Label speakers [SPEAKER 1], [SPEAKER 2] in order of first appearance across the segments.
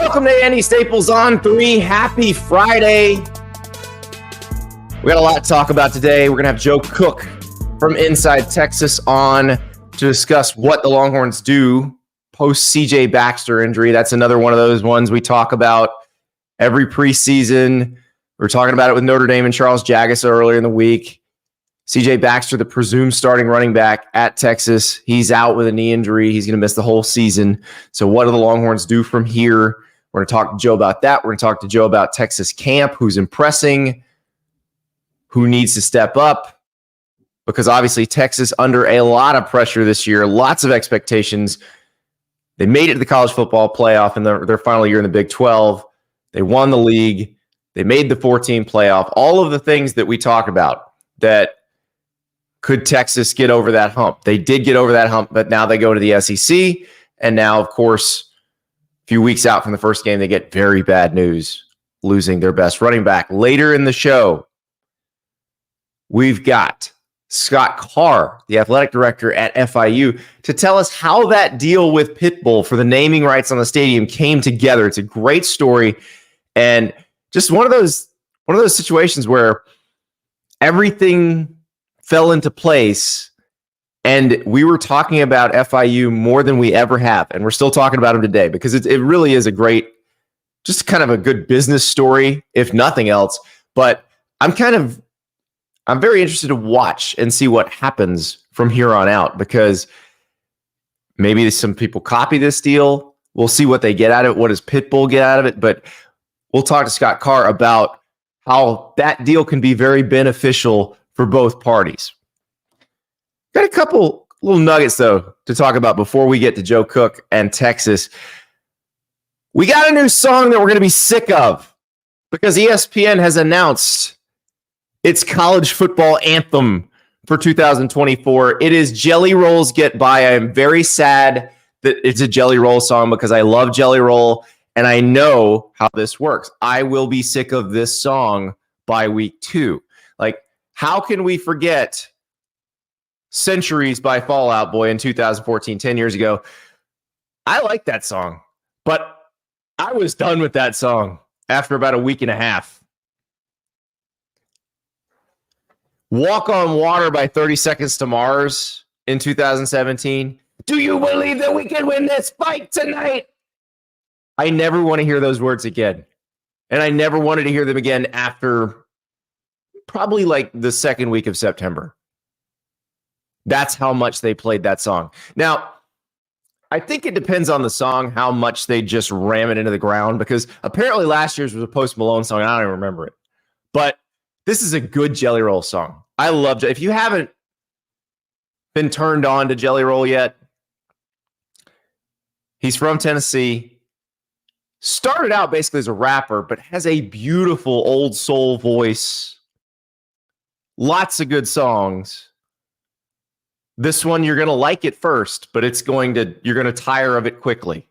[SPEAKER 1] Welcome to Andy Staples On3. Happy Friday. We got a lot to talk about today. We're going to have Joe Cook from Inside Texas on to discuss what the Longhorns do post C.J. Baxter injury. That's another one of those ones we talk about every preseason. We were talking about it with Notre Dame and Charles Jagusah earlier in the week. C.J. Baxter, the presumed starting running back at Texas, he's out with a knee injury. He's going to miss the whole season. So what do the Longhorns do from here? We're going to talk to Joe about that. We're going to talk to Joe about Texas camp, who's impressing, who needs to step up, because obviously Texas under a lot of pressure this year, lots of expectations. They made it to the college football playoff in their final year in the Big 12. They won the league. They made the 14 playoff. All of the things that we talk about that could Texas get over that hump. They did get over that hump, but now they go to the SEC. And now, of course, a few weeks out from the first game, they get very bad news, losing their best running back. Later in the show, we've got Scott Carr, the athletic director at FIU, to tell us how that deal with Pitbull for the naming rights on the stadium came together. It's a great story, and just one of those situations where everything fell into place, and we were talking about FIU more than we ever have, and we're still talking about them today because it really is a great, just kind of a good business story, if nothing else. But I'm very interested to watch and see what happens from here on out, because maybe some people copy this deal. We'll see what they get out of it. What does Pitbull get out of it? But we'll talk to Scott Carr about how that deal can be very beneficial for both parties. Got a couple little nuggets, though, to talk about before we get to Joe Cook and Texas. We got a new song that we're going to be sick of because ESPN has announced its college football anthem for 2024. It is Jelly Rolls Get By. I am very sad that it's a Jelly Roll song because I love Jelly Roll and I know how this works. I will be sick of this song by week 2. Like, how can we forget Centuries by Fall Out Boy in 2014, 10 years ago? I like that song, but I was done with that song after about a week and a half. Walk on Water by 30 Seconds to Mars in 2017. Do you believe that we can win this fight tonight? I never want to hear those words again. And I never wanted to hear them again after probably like the second week of September. That's how much they played that song. Now, I think it depends on the song, how much they just ram it into the ground, because apparently last year's was a Post Malone song. And I don't even remember it. But this is a good Jelly Roll song. I love it. If you haven't been turned on to Jelly Roll yet, he's from Tennessee. Started out basically as a rapper, but has a beautiful old soul voice. Lots of good songs. This one, you're going to like it first, but you're going to tire of it quickly.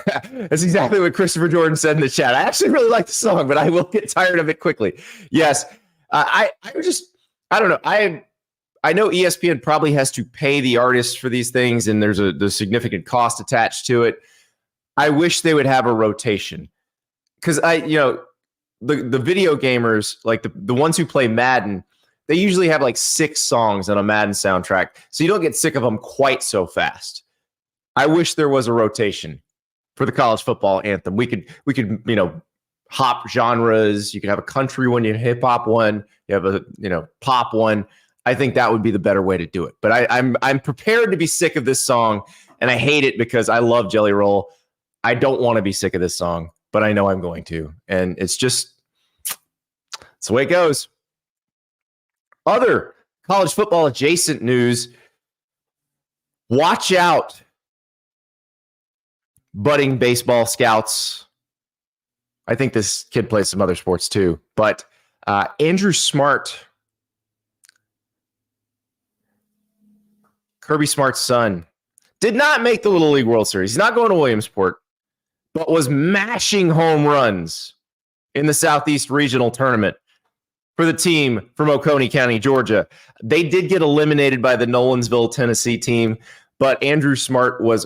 [SPEAKER 1] That's exactly what Christopher Jordan said in the chat. I actually really like the song, but I will get tired of it quickly. Yes. I don't know. I know ESPN probably has to pay the artists for these things, and there's the significant cost attached to it. I wish they would have a rotation, because the video gamers, like the ones who play Madden, they usually have like 6 songs on a Madden soundtrack, so you don't get sick of them quite so fast. I wish there was a rotation for the college football anthem. We could hop genres. You could have a country one, you have a hip hop one, you have a pop one. I think that would be the better way to do it. But I'm prepared to be sick of this song, and I hate it because I love Jelly Roll. I don't want to be sick of this song, but I know I'm going to, and it's the way it goes. Other college football adjacent news: watch out, budding baseball scouts. I think this kid plays some other sports too, but Andrew Smart, Kirby Smart's son, did not make the Little League World Series. He's not going to Williamsport, but was mashing home runs in the Southeast Regional Tournament for the team from Oconee County, Georgia. They did get eliminated by the Nolensville, Tennessee team, but Andrew Smart was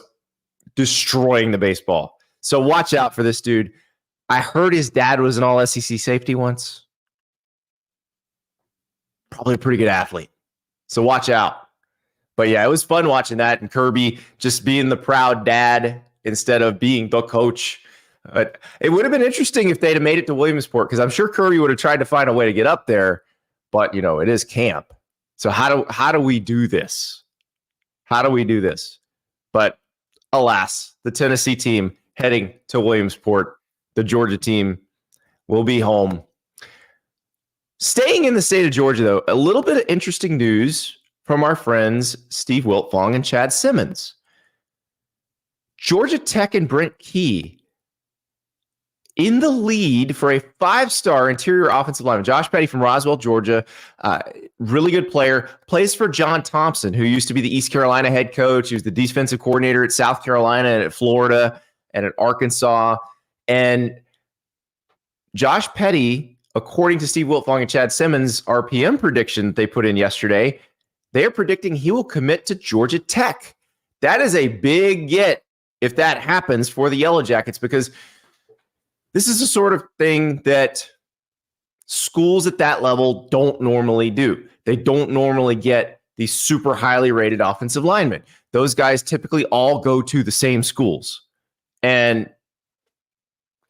[SPEAKER 1] destroying the baseball. So watch out for this dude. I heard his dad was an all-SEC safety once. Probably a pretty good athlete. So watch out. But yeah, it was fun watching that, and Kirby just being the proud dad instead of being the coach. But it would have been interesting if they'd have made it to Williamsport, because I'm sure Kirby would have tried to find a way to get up there. But, it is camp. So how do we do this? How do we do this? But alas, the Tennessee team heading to Williamsport, the Georgia team will be home. Staying in the state of Georgia, though, a little bit of interesting news from our friends Steve Wiltfong and Chad Simmons. Georgia Tech and Brent Key in the lead for a 5-star interior offensive lineman. Josh Petty from Roswell, Georgia, really good player, plays for John Thompson, who used to be the East Carolina head coach. He was the defensive coordinator at South Carolina and at Florida and at Arkansas. And Josh Petty, according to Steve Wiltfong and Chad Simmons' RPM prediction that they put in yesterday, they are predicting he will commit to Georgia Tech. That is a big get if that happens for the Yellow Jackets, because this is the sort of thing that schools at that level don't normally do. They don't normally get these super highly rated offensive linemen. Those guys typically all go to the same schools. And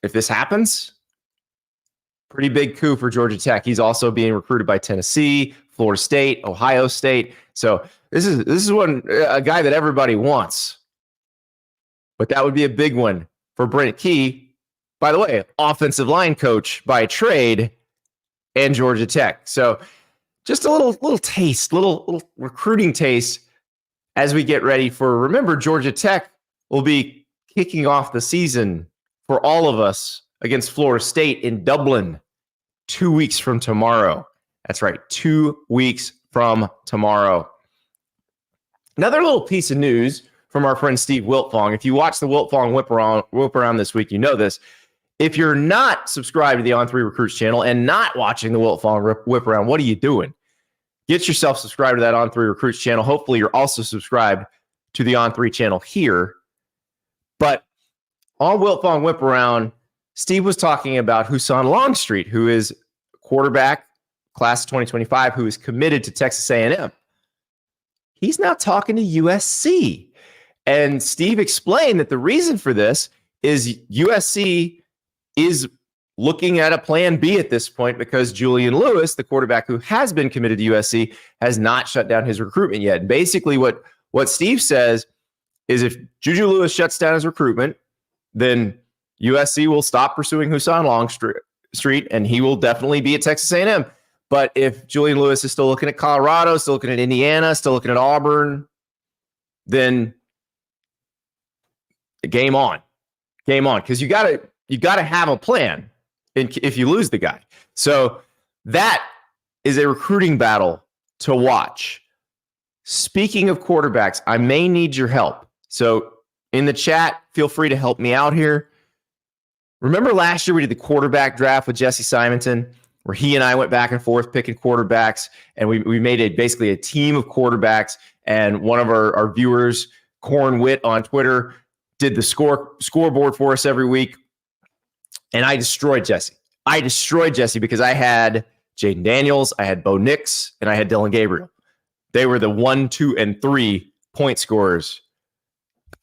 [SPEAKER 1] if this happens, pretty big coup for Georgia Tech. He's also being recruited by Tennessee, Florida State, Ohio State. So this is a guy that everybody wants. But that would be a big one for Brent Key. By the way, offensive line coach by trade, and Georgia Tech. So just a little taste, little recruiting taste as we get ready for, remember, Georgia Tech will be kicking off the season for all of us against Florida State in Dublin 2 weeks from tomorrow. That's right, 2 weeks from tomorrow. Another little piece of news from our friend Steve Wiltfong. If you watch the Wiltfong whip around this week, you know this. If you're not subscribed to the On3 Recruits channel and not watching the Wiltfong whip around, what are you doing? Get yourself subscribed to that On3 Recruits channel. Hopefully, you're also subscribed to the On3 channel here. But on Wiltfong whip around, Steve was talking about Husan Longstreet, who is quarterback, class of 2025, who is committed to Texas A&M. He's now talking to USC. And Steve explained that the reason for this is USC is looking at a plan B at this point, because Julian Lewis, the quarterback who has been committed to USC, has not shut down his recruitment yet. Basically, what Steve says is if Juju Lewis shuts down his recruitment, then USC will stop pursuing Husan Longstreet, and he will definitely be at Texas A&M. But if Julian Lewis is still looking at Colorado, still looking at Indiana, still looking at Auburn, then game on. Game on, because you got to have a plan if you lose the guy. So that is a recruiting battle to watch. Speaking of quarterbacks, I may need your help. So in the chat, feel free to help me out here. Remember last year we did the quarterback draft with Jesse Simonton, where he and I went back and forth picking quarterbacks, and we made basically a team of quarterbacks, and one of our viewers, Corn Witt on Twitter, did the scoreboard for us every week. And I destroyed Jesse. Because I had Jaden Daniels, I had Bo Nix, and I had Dylan Gabriel. They were the 1, 2, and 3 point scorers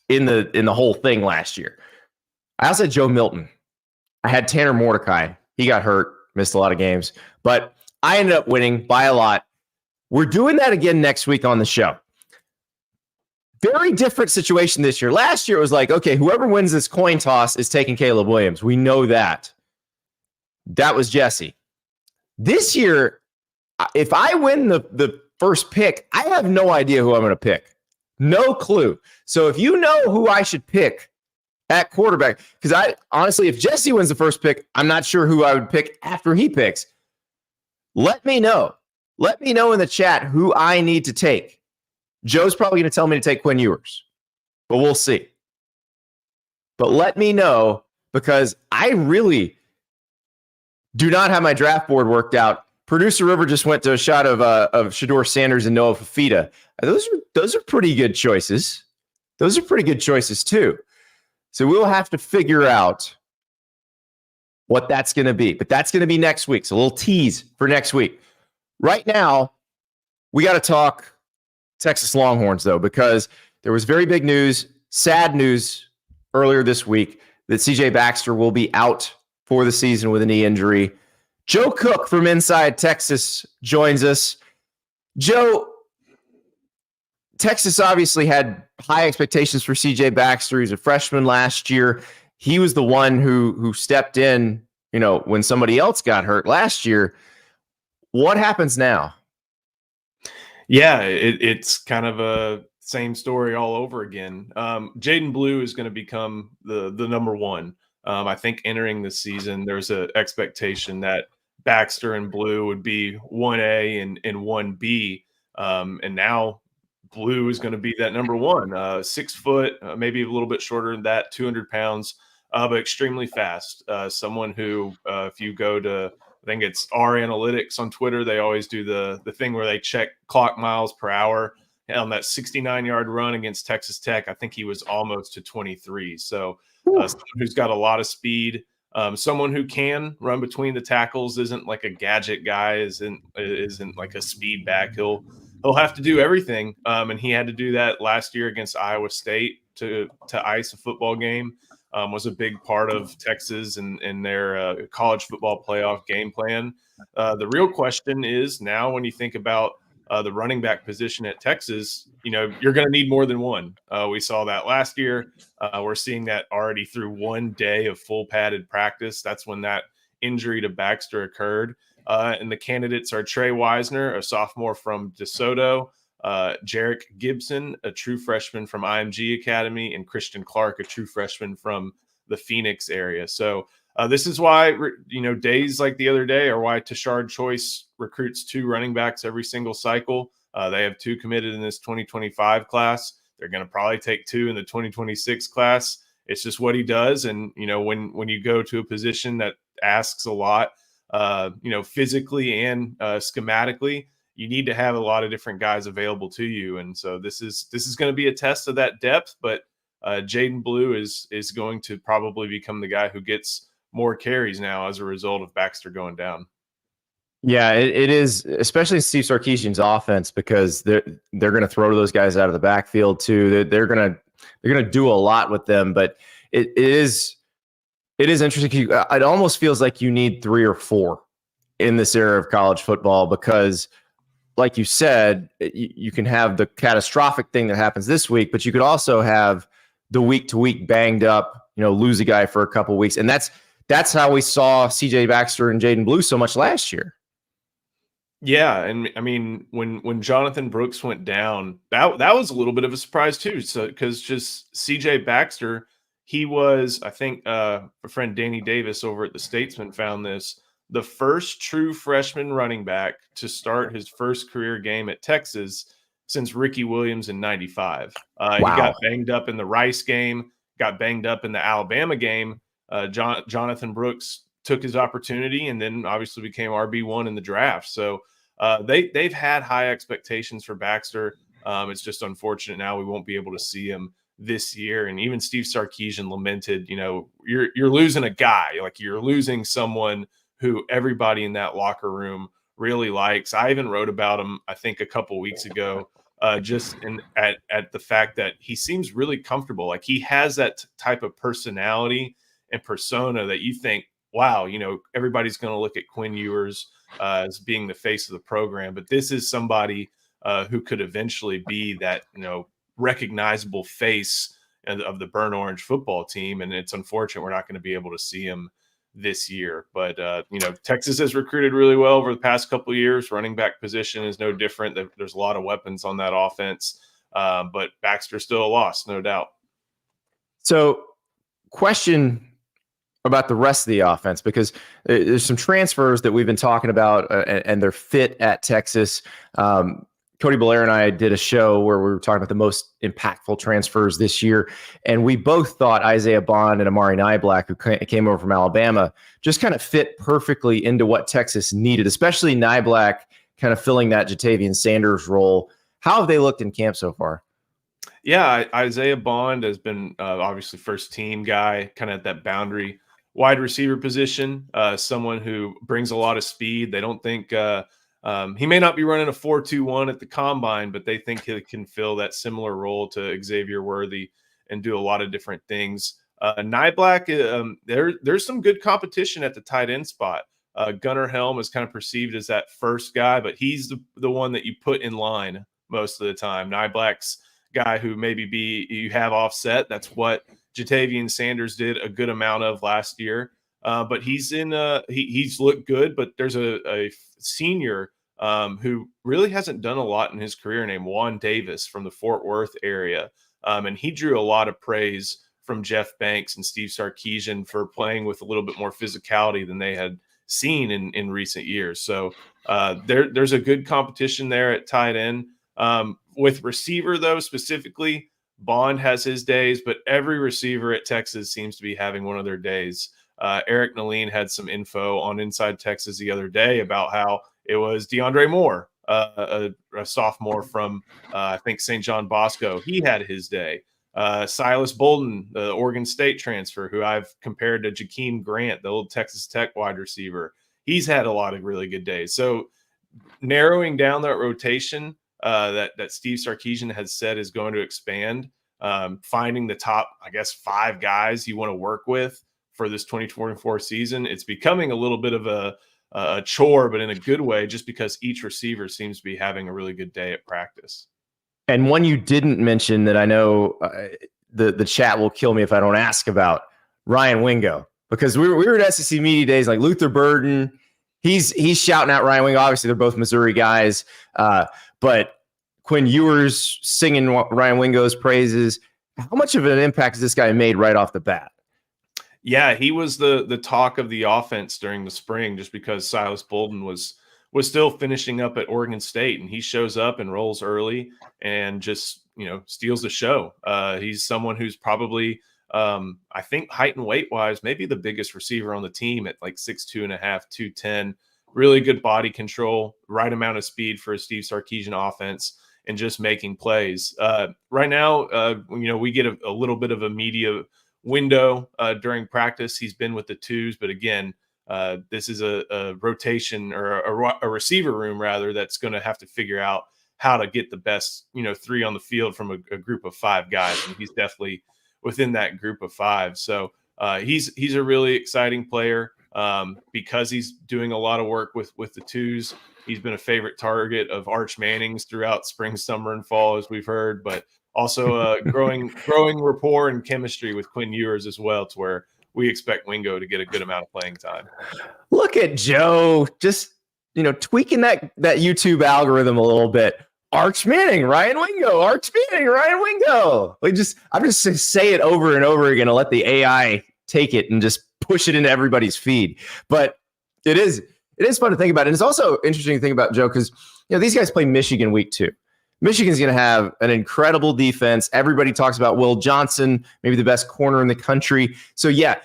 [SPEAKER 1] in the whole thing last year. I also had Joe Milton. I had Tanner Mordecai. He got hurt, missed a lot of games, but I ended up winning by a lot. We're doing that again next week on the show. Very different situation this year. Last year, it was like, okay, whoever wins this coin toss is taking Caleb Williams. We know that. That was Jesse. This year, if I win the first pick, I have no idea who I'm going to pick. No clue. So if you know who I should pick at quarterback, because I honestly, if Jesse wins the first pick, I'm not sure who I would pick after he picks. Let me know. Let me know in the chat who I need to take. Joe's probably going to tell me to take Quinn Ewers, but we'll see. But let me know, because I really do not have my draft board worked out. Producer River just went to a shot of Shador Sanders and Noah Fafita. Those are pretty good choices. Those are pretty good choices too. So we'll have to figure out what that's going to be. But that's going to be next week. So a little tease for next week. Right now, we got to talk Texas Longhorns, though, because there was very big news, sad news earlier this week that C.J. Baxter will be out for the season with a knee injury. Joe Cook from Inside Texas joins us. Joe, Texas obviously had high expectations for C.J. Baxter. He's a freshman last year. He was the one who stepped in, when somebody else got hurt last year. What happens now?
[SPEAKER 2] Yeah, it's kind of a same story all over again. Jaden Blue is going to become the number one. I think entering the season, there's an expectation that Baxter and Blue would be 1A and 1B. And now Blue is going to be that number one, 6 foot, maybe a little bit shorter than that, 200 pounds, but extremely fast. Someone who, if you go to, I think it's R Analytics on Twitter, they always do the thing where they check clock miles per hour. On that 69-yard run against Texas Tech, I think he was almost to 23. So someone who's got a lot of speed, someone who can run between the tackles, isn't like a gadget guy, isn't like a speed back. He'll have to do everything, and he had to do that last year against Iowa State to ice a football game. Was a big part of Texas and their college football playoff game plan. The real question is now when you think about the running back position at Texas, you're going to need more than one. We saw that last year. We're seeing that already through one day of full padded practice. That's when that injury to Baxter occurred. And the candidates are Trey Wisner, a sophomore from DeSoto, Jarek Gibson, a true freshman from IMG Academy, and Christian Clark, a true freshman from the Phoenix area. So this is why, days like the other day are why Tashard Choice recruits 2 running backs every single cycle. They have 2 committed in this 2025 class. They're going to probably take 2 in the 2026 class. It's just what he does. And, when you go to a position that asks a lot, physically and schematically, you need to have a lot of different guys available to you. And so this is going to be a test of that depth, but Jaden Blue is going to probably become the guy who gets more carries now as a result of Baxter going down.
[SPEAKER 1] Yeah, it is, especially in Steve Sarkisian's offense, because they're going to throw those guys out of the backfield too. They're going to do a lot with them, but it is interesting. It almost feels like you need 3 or 4 in this era of college football, because like you said, you can have the catastrophic thing that happens this week, but you could also have the week to week banged up, lose a guy for a couple weeks. And that's how we saw CJ Baxter and Jaden Blue so much last year.
[SPEAKER 2] Yeah, and I mean, when Jonathan Brooks went down, that was a little bit of a surprise too. So because just CJ Baxter, he was, I think, a friend Danny Davis over at the Statesman found this, the first true freshman running back to start his first career game at Texas since Ricky Williams in '95.
[SPEAKER 1] Wow.
[SPEAKER 2] He got banged up in the Rice game, got banged up in the Alabama game. Jonathan Brooks took his opportunity and then obviously became RB1 in the draft. So they've had high expectations for Baxter. It's just unfortunate now we won't be able to see him this year. And even Steve Sarkisian lamented, you're losing a guy, like you're losing someone who everybody in that locker room really likes. I even wrote about him, I think, a couple weeks ago, just at the fact that he seems really comfortable. Like he has that type of personality and persona that you think, wow, everybody's going to look at Quinn Ewers as being the face of the program. But this is somebody who could eventually be that, recognizable face of the Burnt Orange football team. And it's unfortunate we're not going to be able to see him this year. But, Texas has recruited really well over the past couple of years. Running back position is no different. There's a lot of weapons on that offense. But Baxter's still a loss, no doubt.
[SPEAKER 1] So question about the rest of the offense, because there's some transfers that we've been talking about and their fit at Texas. Cody Blair and I did a show where we were talking about the most impactful transfers this year. And we both thought Isaiah Bond and Amari Niblack, who came over from Alabama, just kind of fit perfectly into what Texas needed, especially Niblack kind of filling that Jatavian Sanders role. How have they looked in camp so far?
[SPEAKER 2] Yeah, Isaiah Bond has been obviously first team guy, kind of at that boundary wide receiver position. Someone who brings a lot of speed. They don't think he may not be running a 4.21 at the combine, but they think he can fill that similar role to Xavier Worthy and do a lot of different things. Nyblack, there's some good competition at the tight end spot. Gunnar Helm is kind of perceived as that first guy, but he's the one that you put in line most of the time. Nyblack's guy who you have offset. That's what Jatavian Sanders did a good amount of last year. But he's he's looked good. But there's a senior who really hasn't done a lot in his career named Juan Davis from the Fort Worth area. And he drew a lot of praise from Jeff Banks and Steve Sarkisian for playing with a little bit more physicality than they had seen in recent years. So there's a good competition there at tight end. With receiver, though, specifically, Bond has his days, but every receiver at Texas seems to be having one of their days. Eric Naleen had some info on Inside Texas the other day about how it was DeAndre Moore, a sophomore from, I think, St. John Bosco. He had his day. Silas Bolden, the Oregon State transfer, who I've compared to Jakeem Grant, the old Texas Tech wide receiver. He's had a lot of really good days. So narrowing down that rotation that Steve Sarkisian has said is going to expand, finding the top, I guess, 5 guys you want to work with for this 2024 season. It's becoming a little bit of a chore, but in a good way, just because each receiver seems to be having a really good day at practice.
[SPEAKER 1] And one you didn't mention that I know the chat will kill me if I don't ask about, Ryan Wingo, because we were at SEC Media Days, like Luther Burden, he's shouting out Ryan Wingo. Obviously, they're both Missouri guys, but Quinn Ewers singing Ryan Wingo's praises. How much of an impact has this guy made right off the bat?
[SPEAKER 2] Yeah, he was the talk of the offense during the spring, just because Silas Bolden was still finishing up at Oregon State, and he shows up and rolls early and just, steals the show. He's someone who's probably, I think height and weight wise, maybe the biggest receiver on the team at like 6'2.5", 210, really good body control, right amount of speed for a Steve Sarkisian offense, and just making plays. Right now, we get a little bit of a media window during practice. He's been with the twos, but again, this is a rotation or a receiver room rather that's going to have to figure out how to get the best 3 on the field from a group of 5 guys, and he's definitely within that group of 5. So he's a really exciting player because he's doing a lot of work with the twos. He's been a favorite target of Arch Manning's throughout spring, summer, and fall, as we've heard, but also growing rapport and chemistry with Quinn Ewers as well, to where we expect Wingo to get a good amount of playing time.
[SPEAKER 1] Look at Joe, just tweaking that YouTube algorithm a little bit. Arch Manning, Ryan Wingo, Arch Manning, Ryan Wingo. I'm just say it over and over again and let the AI take it and just push it into everybody's feed. But it is fun to think about. And it's also interesting to think about, Joe, because these guys play Michigan week 2. Michigan's going to have an incredible defense. Everybody talks about Will Johnson, maybe the best corner in the country. So, yeah,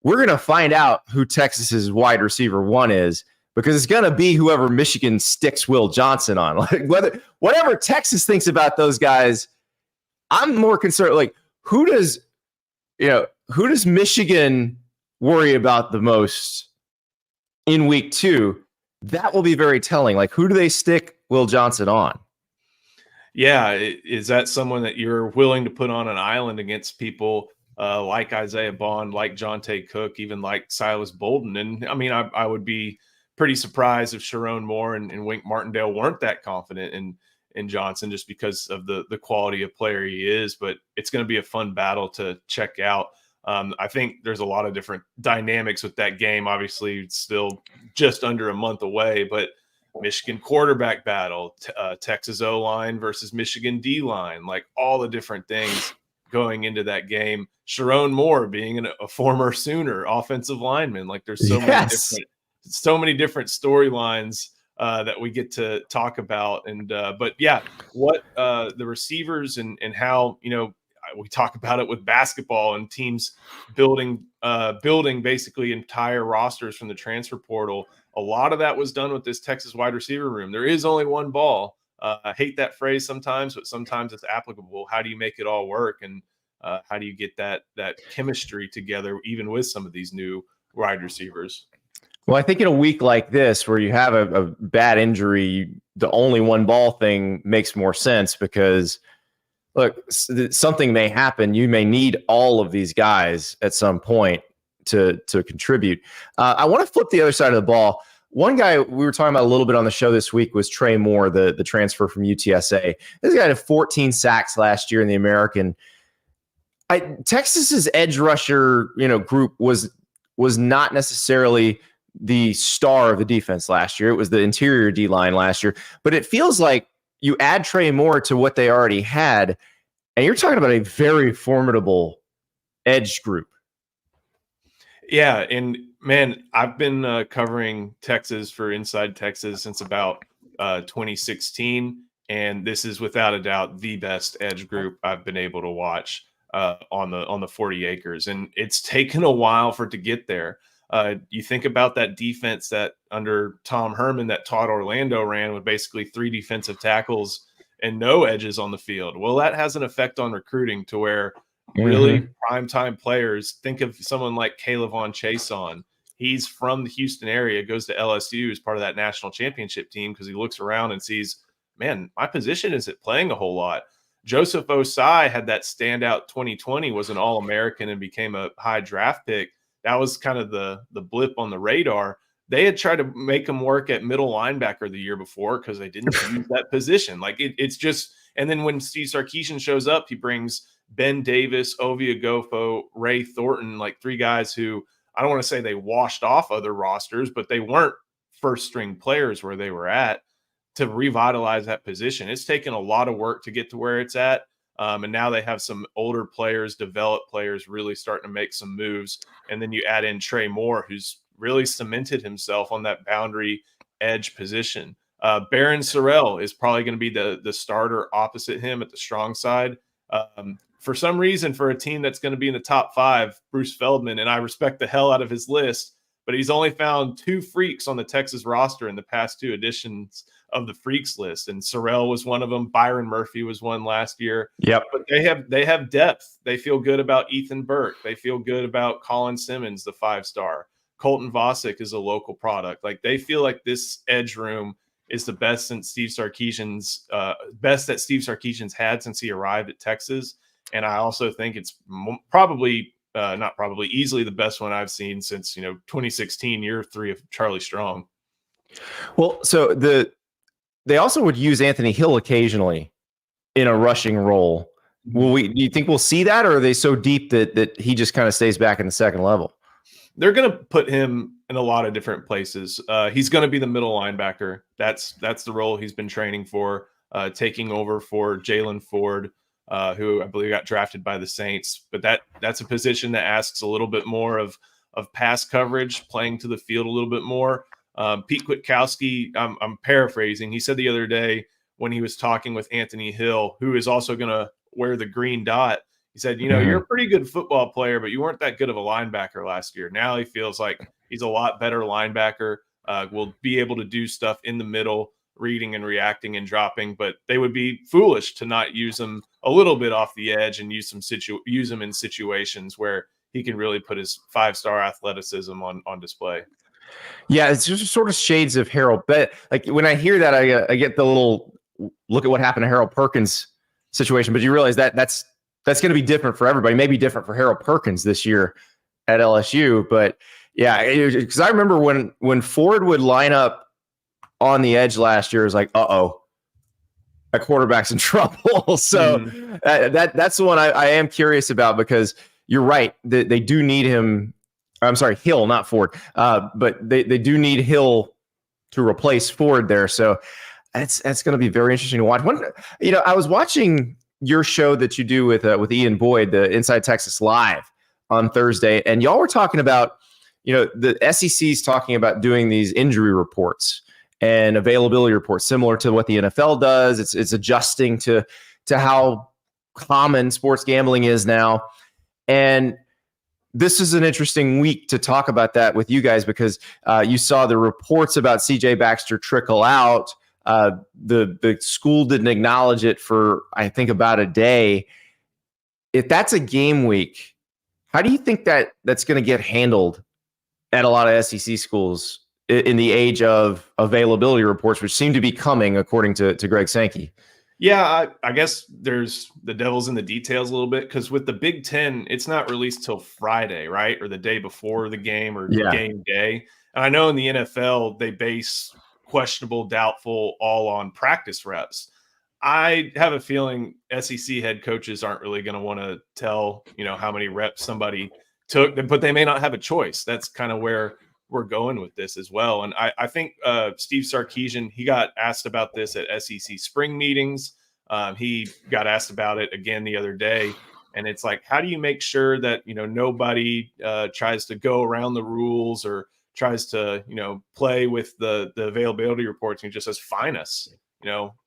[SPEAKER 1] we're going to find out who Texas's wide receiver 1 is, because it's going to be whoever Michigan sticks Will Johnson on. Like whatever Texas thinks about those guys, I'm more concerned. Like who does Michigan worry about the most in week 2? That will be very telling. Like who do they stick Will Johnson on?
[SPEAKER 2] Yeah, is that someone that you're willing to put on an island against people like Isaiah Bond, like Jonte Cook, even like Silas Bolden? And I mean, I would be pretty surprised if Sharon Moore and Wink Martindale weren't that confident in Johnson, just because of the quality of player he is. But it's going to be a fun battle to check out. I think there's a lot of different dynamics with that game. Obviously, it's still just under a month away, but Michigan quarterback battle, Texas O-line versus Michigan D-line, like all the different things going into that game. Sharon Moore being a former Sooner offensive lineman. Like there's so many different storylines that we get to talk about. And but yeah, what the receivers and how we talk about it with basketball and teams building basically entire rosters from the transfer portal. A lot of that was done with this Texas wide receiver room. There is only one ball, I hate that phrase sometimes, but sometimes it's applicable. How do you make it all work? And how do you get that chemistry together, even with some of these new wide receivers?
[SPEAKER 1] Well, I think in a week like this, where you have a bad injury, the only one ball thing makes more sense because, look, something may happen. You may need all of these guys at some point to contribute. I want to flip the other side of the ball. One guy we were talking about a little bit on the show this week was Trey Moore, the transfer from UTSA. This guy had 14 sacks last year in the American. Texas's edge rusher, group was not necessarily the star of the defense last year. It was the interior D line last year, but it feels like you add Trey Moore to what they already had, and you're talking about a very formidable edge group.
[SPEAKER 2] Yeah, and man, I've been covering Texas for Inside Texas since about 2016, and this is without a doubt the best edge group I've been able to watch on the 40 acres, and it's taken a while for it to get there. You think about that defense that under Tom Herman that Todd Orlando ran with basically 3 defensive tackles and no edges on the field. Well, that has an effect on recruiting to where really primetime players, think of someone like Kaylavon Chason. He's from the Houston area, goes to LSU as part of that national championship team because he looks around and sees, man, my position isn't playing a whole lot. Joseph Osai had that standout 2020, was an All-American and became a high draft pick. That was kind of the blip on the radar. They had tried to make him work at middle linebacker the year before because they didn't use that position. Like it's just, and then when Steve Sarkisian shows up, he brings Ben Davis, Ovia Gofo, Ray Thornton, like 3 guys who I don't want to say they washed off other rosters, but they weren't first string players where they were at to revitalize that position. It's taken a lot of work to get to where it's at. And now they have some older players, developed players really starting to make some moves. And then you add in Trey Moore, who's really cemented himself on that boundary edge position. Baron Sorrell is probably going to be the starter opposite him at the strong side. For some reason, for a team that's going to be in the top 5, Bruce Feldman, and I respect the hell out of his list, but he's only found 2 freaks on the Texas roster in the past 2 editions of the freaks list, and Sorrell was one of them. Byron Murphy was one last year.
[SPEAKER 1] Yep.
[SPEAKER 2] But they have depth. They feel good about Ethan Burke. They feel good about Colin Simmons, the 5-star. Colton Vosick is a local product. Like they feel like this edge room is the best since Steve Sarkisian's best that Steve Sarkisian's had since he arrived at Texas. And I also think it's easily the best one I've seen since 2016, year 3 of Charlie Strong.
[SPEAKER 1] Well, so they also would use Anthony Hill occasionally in a rushing role. Do you think we'll see that, or are they so deep that he just kind of stays back in the second level?
[SPEAKER 2] They're going to put him in a lot of different places. He's going to be the middle linebacker. That's the role he's been training for, taking over for Jalen Ford, who I believe got drafted by the Saints. But that's a position that asks a little bit more of pass coverage, playing to the field a little bit more. Pete Kwiatkowski, I'm paraphrasing. He said the other day when he was talking with Anthony Hill, who is also going to wear the green dot, he said, you're a pretty good football player, but you weren't that good of a linebacker last year. Now he feels like he's a lot better linebacker, will be able to do stuff in the middle, reading and reacting and dropping, but they would be foolish to not use him a little bit off the edge and use him in situations where he can really put his 5-star athleticism on display.
[SPEAKER 1] Yeah, it's just sort of shades of Harold. But like when I hear that, I get the little look at what happened to Harold Perkins situation. But you realize that's going to be different for everybody. Maybe different for Harold Perkins this year at LSU. But yeah, because I remember when Ford would line up on the edge last year, it was like, uh-oh, that quarterback's in trouble. So that's the one I am curious about, because you're right. They do need him. I'm sorry, Hill, not Ford. But they do need Hill to replace Ford there. So that's going to be very interesting to watch. I was watching your show that you do with Ian Boyd, the Inside Texas Live, on Thursday, and y'all were talking about, the SEC's talking about doing these injury reports and availability reports similar to what the NFL does. It's adjusting to how common sports gambling is now. And this is an interesting week to talk about that with you guys, because you saw the reports about C.J. Baxter trickle out. The school didn't acknowledge it for, I think, about a day. If that's a game week, how do you think that's going to get handled at a lot of SEC schools in the age of availability reports, which seem to be coming, according to Greg Sankey?
[SPEAKER 2] Yeah, I guess there's the devil's in the details a little bit, because with the Big Ten, it's not released till Friday, right? Or the day before the game, or game day. And I know in the NFL, they base questionable, doubtful all on practice reps. I have a feeling SEC head coaches aren't really going to want to tell, how many reps somebody took, but they may not have a choice. That's kind of where we're going with this as well. And I think Steve Sarkisian, he got asked about this at SEC spring meetings. He got asked about it again the other day. And it's like, how do you make sure that, nobody tries to go around the rules or tries to, play with the availability reports and just says, fine us,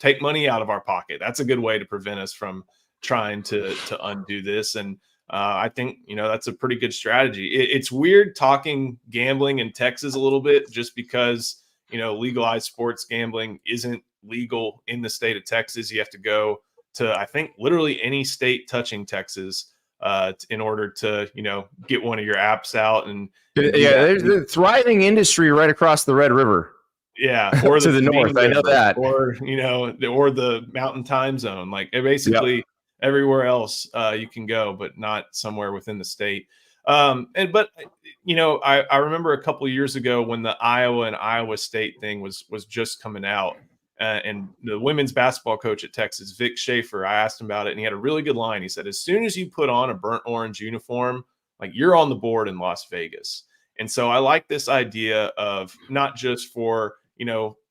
[SPEAKER 2] take money out of our pocket. That's a good way to prevent us from trying to undo this. And I think, that's a pretty good strategy. It's weird talking gambling in Texas a little bit, just because, legalized sports gambling isn't legal in the state of Texas. You have to go to, I think, literally any state touching Texas in order to, get one of your apps out. And
[SPEAKER 1] there's a thriving industry right across the Red River.
[SPEAKER 2] Yeah, or
[SPEAKER 1] to the north. I know that.
[SPEAKER 2] Or or the Mountain Time Zone. Like, basically everywhere else you can go, but not somewhere within the state. But I remember a couple of years ago when the Iowa and Iowa State thing was just coming out, and the women's basketball coach at Texas, Vic Schaefer, I asked him about it, and he had a really good line. He said, as soon as you put on a burnt orange uniform, like, you're on the board in Las Vegas. And so I like this idea of not just for,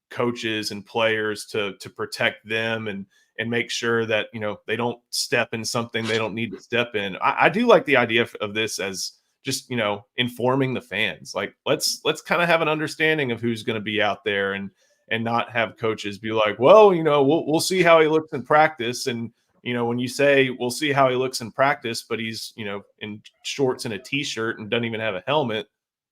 [SPEAKER 2] coaches and players to protect them and make sure that, they don't step in something they don't need to step in. I do like the idea of this as just, informing the fans. Like, let's kind of have an understanding of who's going to be out there, and not have coaches be like, well, we'll see how he looks in practice. And, when you say we'll see how he looks in practice, but he's, in shorts and a t-shirt and doesn't even have a helmet,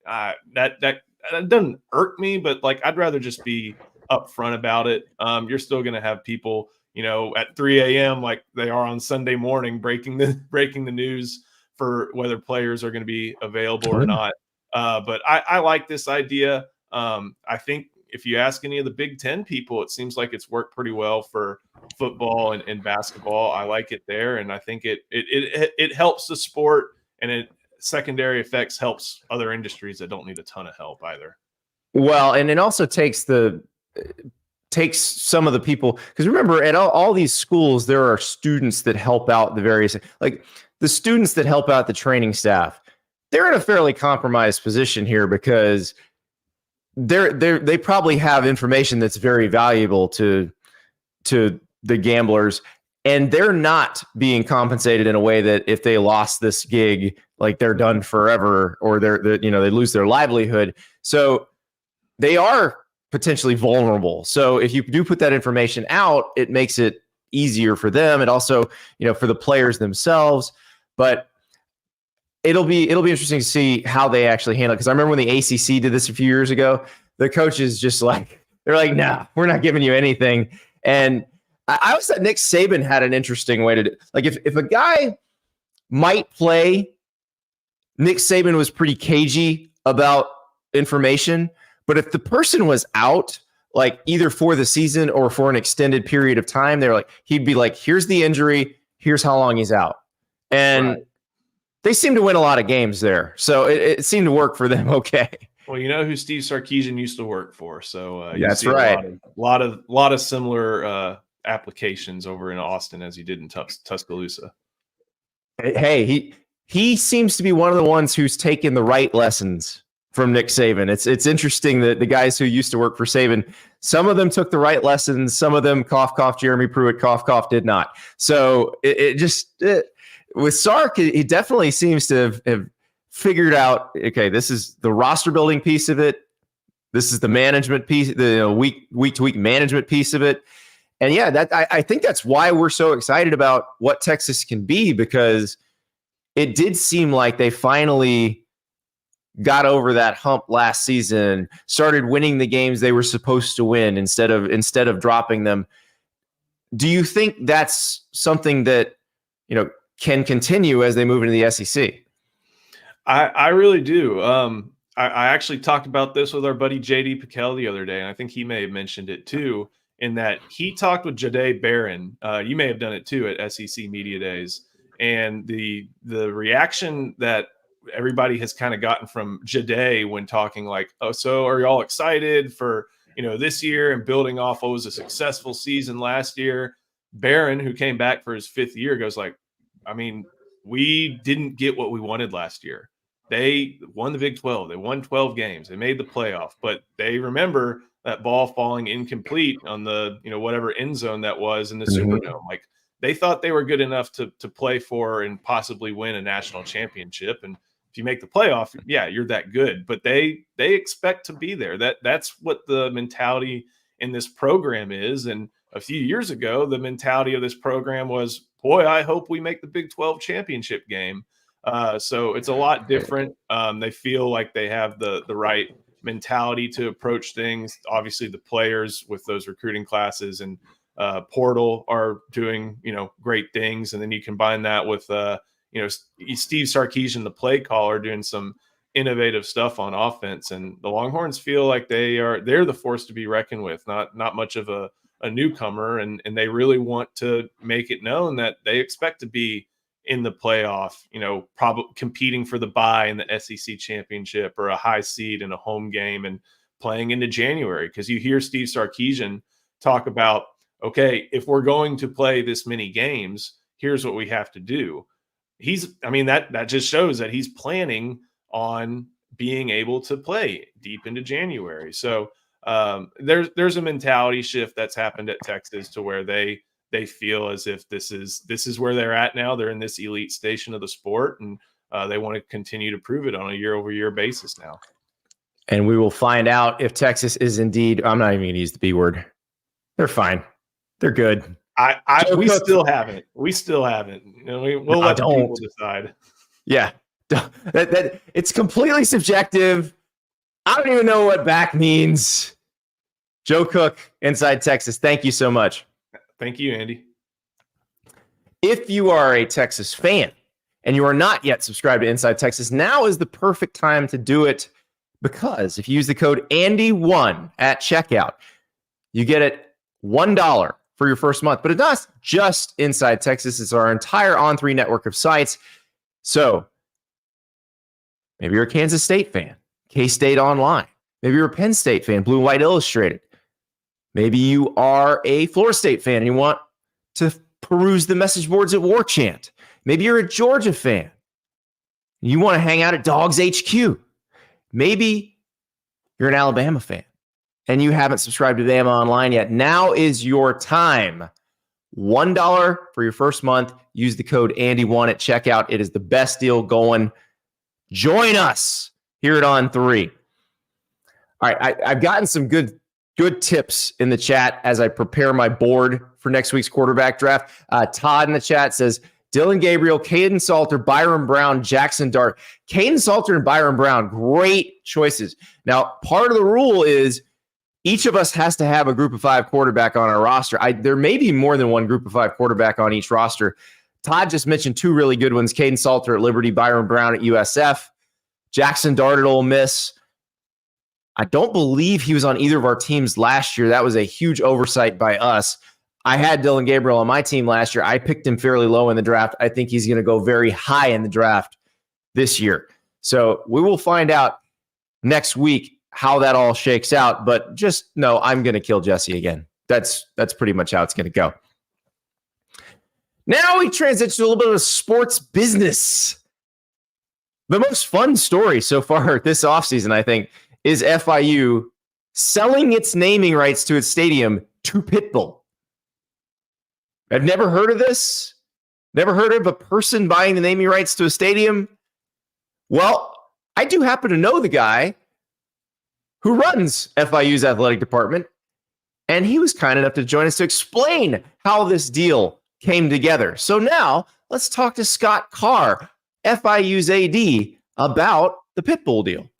[SPEAKER 2] that doesn't irk me, but, like, I'd rather just be upfront about it. You're still going to have people, at 3 a.m. like they are on Sunday morning, breaking the news for whether players are going to be available or not. But I like this idea. I think if you ask any of the Big Ten people, it seems like it's worked pretty well for football and basketball. I like it there, and I think it helps the sport, and secondary effects helps other industries that don't need a ton of help either.
[SPEAKER 1] Well, and it also takes some of the people, because remember, at all these schools, there are students that help out the various, like the students that help out the training staff. They're in a fairly compromised position here, because they probably have information that's very valuable to the gamblers, and they're not being compensated in a way that if they lost this gig, like, they're done forever, or they lose their livelihood. So they are potentially vulnerable. So if you do put that information out, it makes it easier for them. It also, for the players themselves. But it'll be interesting to see how they actually handle it. Because I remember when the ACC did this a few years ago, the coaches they're like, nah, we're not giving you anything. And I always thought Nick Saban had an interesting way to do, like, if a guy might play, Nick Saban was pretty cagey about information. But if the person was out, like, either for the season or for an extended period of time, he'd be like, here's the injury, here's how long he's out. And they seem to win a lot of games there. So it seemed to work for them. Okay.
[SPEAKER 2] Well, who Steve Sarkisian used to work for. So
[SPEAKER 1] that's right.
[SPEAKER 2] A lot of similar applications over in Austin as he did in Tuscaloosa.
[SPEAKER 1] Hey, he seems to be one of the ones who's taken the right lessons from Nick Saban. It's interesting that the guys who used to work for Saban, some of them took the right lessons, some of them, cough, cough, Jeremy Pruitt, cough, cough, did not. So with Sark, he definitely seems to have figured out, okay, this is the roster building piece of it. This is the management piece, the week to week management piece of it. And yeah, I think that's why we're so excited about what Texas can be, because it did seem like they finally got over that hump last season, started winning the games they were supposed to win instead of dropping them. Do you think that's something that, can continue as they move into the SEC?
[SPEAKER 2] I really do. I actually talked about this with our buddy JD Piquel the other day, and I think he may have mentioned it too, in that he talked with Jahdae Barron. You may have done it too at SEC Media Days. And the reaction that everybody has kind of gotten from Jahdae when talking like, oh, so are y'all excited for, this year and building off what was a successful season last year? Barron, who came back for his 5th year, goes like, I mean, we didn't get what we wanted last year. They won the Big 12. They won 12 games. They made the playoff, but they remember that ball falling incomplete on the, whatever end zone that was in the Superdome. Like, they thought they were good enough to play for and possibly win a national championship. And if you make the playoff, yeah, you're that good. But they expect to be there. That's what the mentality in this program is. And a few years ago, the mentality of this program was, boy, I hope we make the Big 12 championship game. So it's a lot different. They feel like they have the right mentality to approach things. Obviously, the players with those recruiting classes and portal are doing, great things. And then you combine that with, Steve Sarkisian, the play caller, doing some innovative stuff on offense. And the Longhorns feel like they're the force to be reckoned with, not much of a newcomer. And they really want to make it known that they expect to be in the playoff, probably competing for the bye in the SEC championship or a high seed in a home game and playing into January. Because you hear Steve Sarkisian talk about, okay, if we're going to play this many games, here's what we have to do. That just shows that he's planning on being able to play deep into January. So there's a mentality shift that's happened at Texas to where they feel as if this is where they're at now. They're in this elite station of the sport, and they want to continue to prove it on a year-over-year basis now.
[SPEAKER 1] And we will find out if Texas is indeed, I'm not even going to use the B word. They're fine. They're good.
[SPEAKER 2] We still haven't. We'll let the people decide.
[SPEAKER 1] Yeah. That it's completely subjective. I don't even know what back means. Joe Cook, Inside Texas. Thank you so much.
[SPEAKER 2] Thank you, Andy.
[SPEAKER 1] If you are a Texas fan and you are not yet subscribed to Inside Texas, now is the perfect time to do it, because if you use the code Andy1 at checkout, you get it $1 for your first month. But it's not just Inside Texas. It's our entire On3 network of sites. So maybe you're a Kansas State fan, K-State Online. Maybe you're a Penn State fan, Blue and White Illustrated. Maybe you are a Florida State fan and you want to peruse the message boards at War Chant. Maybe you're a Georgia fan. You want to hang out at Dogs HQ. Maybe you're an Alabama fan and you haven't subscribed to Bama Online yet. Now is your time. $1 for your first month. Use the code Andy1 at checkout. It is the best deal going. Join us here at On3. All right, I've gotten some good tips in the chat as I prepare my board for next week's quarterback draft. Todd in the chat says, Dylan Gabriel, Caden Salter, Byron Brown, Jackson Dart. Caden Salter and Byron Brown, great choices. Now, part of the rule is each of us has to have a group of 5 quarterback on our roster. There may be more than one group of 5 quarterback on each roster. Todd just mentioned 2 really good ones, Caden Salter at Liberty, Byron Brown at USF, Jackson Dart at Ole Miss. I don't believe he was on either of our teams last year. That was a huge oversight by us. I had Dylan Gabriel on my team last year. I picked him fairly low in the draft. I think he's going to go very high in the draft this year. So we will find out next week how that all shakes out. But just know I'm going to kill Jesse again. That's pretty much how it's going to go. Now we transition to a little bit of sports business. The most fun story so far this offseason, I think, is FIU selling its naming rights to its stadium to Pitbull. I've never heard of this. Never heard of a person buying the naming rights to a stadium. Well, I do happen to know the guy who runs FIU's athletic department, and he was kind enough to join us to explain how this deal came together. So now let's talk to Scott Carr, FIU's AD, about the Pitbull deal.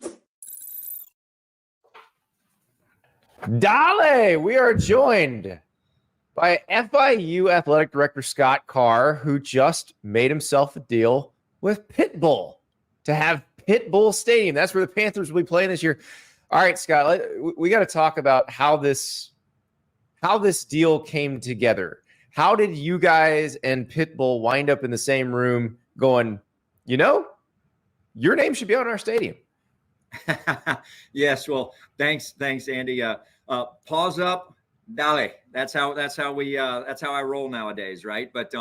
[SPEAKER 1] Dale, we are joined by FIU Athletic Director Scott Carr, who just made himself a deal with Pitbull to have Pitbull Stadium. That's where the Panthers will be playing this year. All right, Scott, we got to talk about how this deal came together. How did you guys and Pitbull wind up in the same room going, your name should be on our stadium?
[SPEAKER 3] Yes. Well, thanks, Andy. Pause up, dale. That's how I roll nowadays, right? But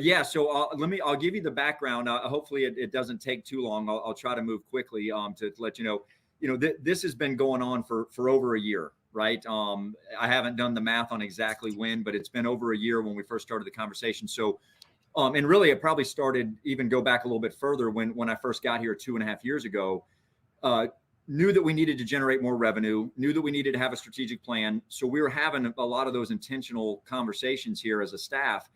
[SPEAKER 3] yeah. So I'll give you the background. Hopefully it doesn't take too long. I'll try to move quickly to let you know. This has been going on for over a year, right? I haven't done the math on exactly when, but it's been over a year when we first started the conversation. So, and really it probably started even go back a little bit further when I first got here 2.5 years ago. Knew that we needed to generate more revenue, knew that we needed to have a strategic plan. So we were having a lot of those intentional conversations here as a staff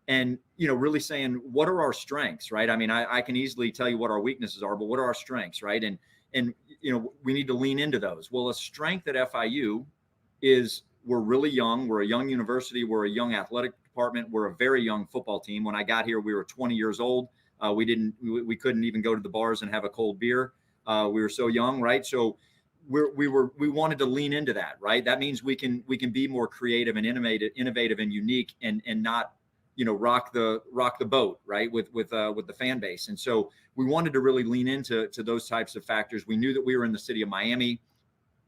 [SPEAKER 3] and, really saying, what are our strengths, right? I mean, I can easily tell you what our weaknesses are, but what are our strengths, right? And we need to lean into those. Well, a strength at FIU is we're really young. We're a young university. We're a young athletic department. We're a very young football team. When I got here, we were 20 years old. We couldn't even go to the bars and have a cold beer. We were so young, right? So we wanted to lean into that, right? That means we can be more creative and innovative and unique and not, rock the boat, right? With the fan base. And so we wanted to really lean into those types of factors. We knew that we were in the city of Miami,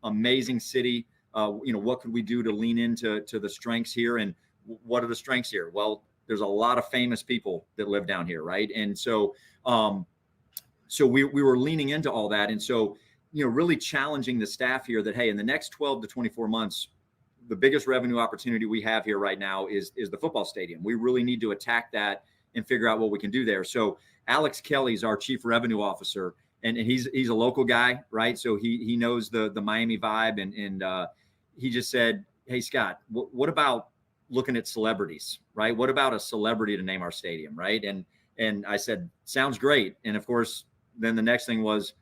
[SPEAKER 3] amazing city. What could we do to lean into the strengths here? And what are the strengths here? Well, there's a lot of famous people that live down here, right? And so, so we were leaning into all that. And so, really challenging the staff here that, hey, in the next 12 to 24 months, the biggest revenue opportunity we have here right now is the football stadium. We really need to attack that and figure out what we can do there. So Alex Kelly's our chief revenue officer, and he's a local guy, right? So he knows the Miami vibe. And he just said, hey, Scott, what about looking at celebrities, right? What about a celebrity to name our stadium, right? And I said, sounds great. And of course, then the next thing was,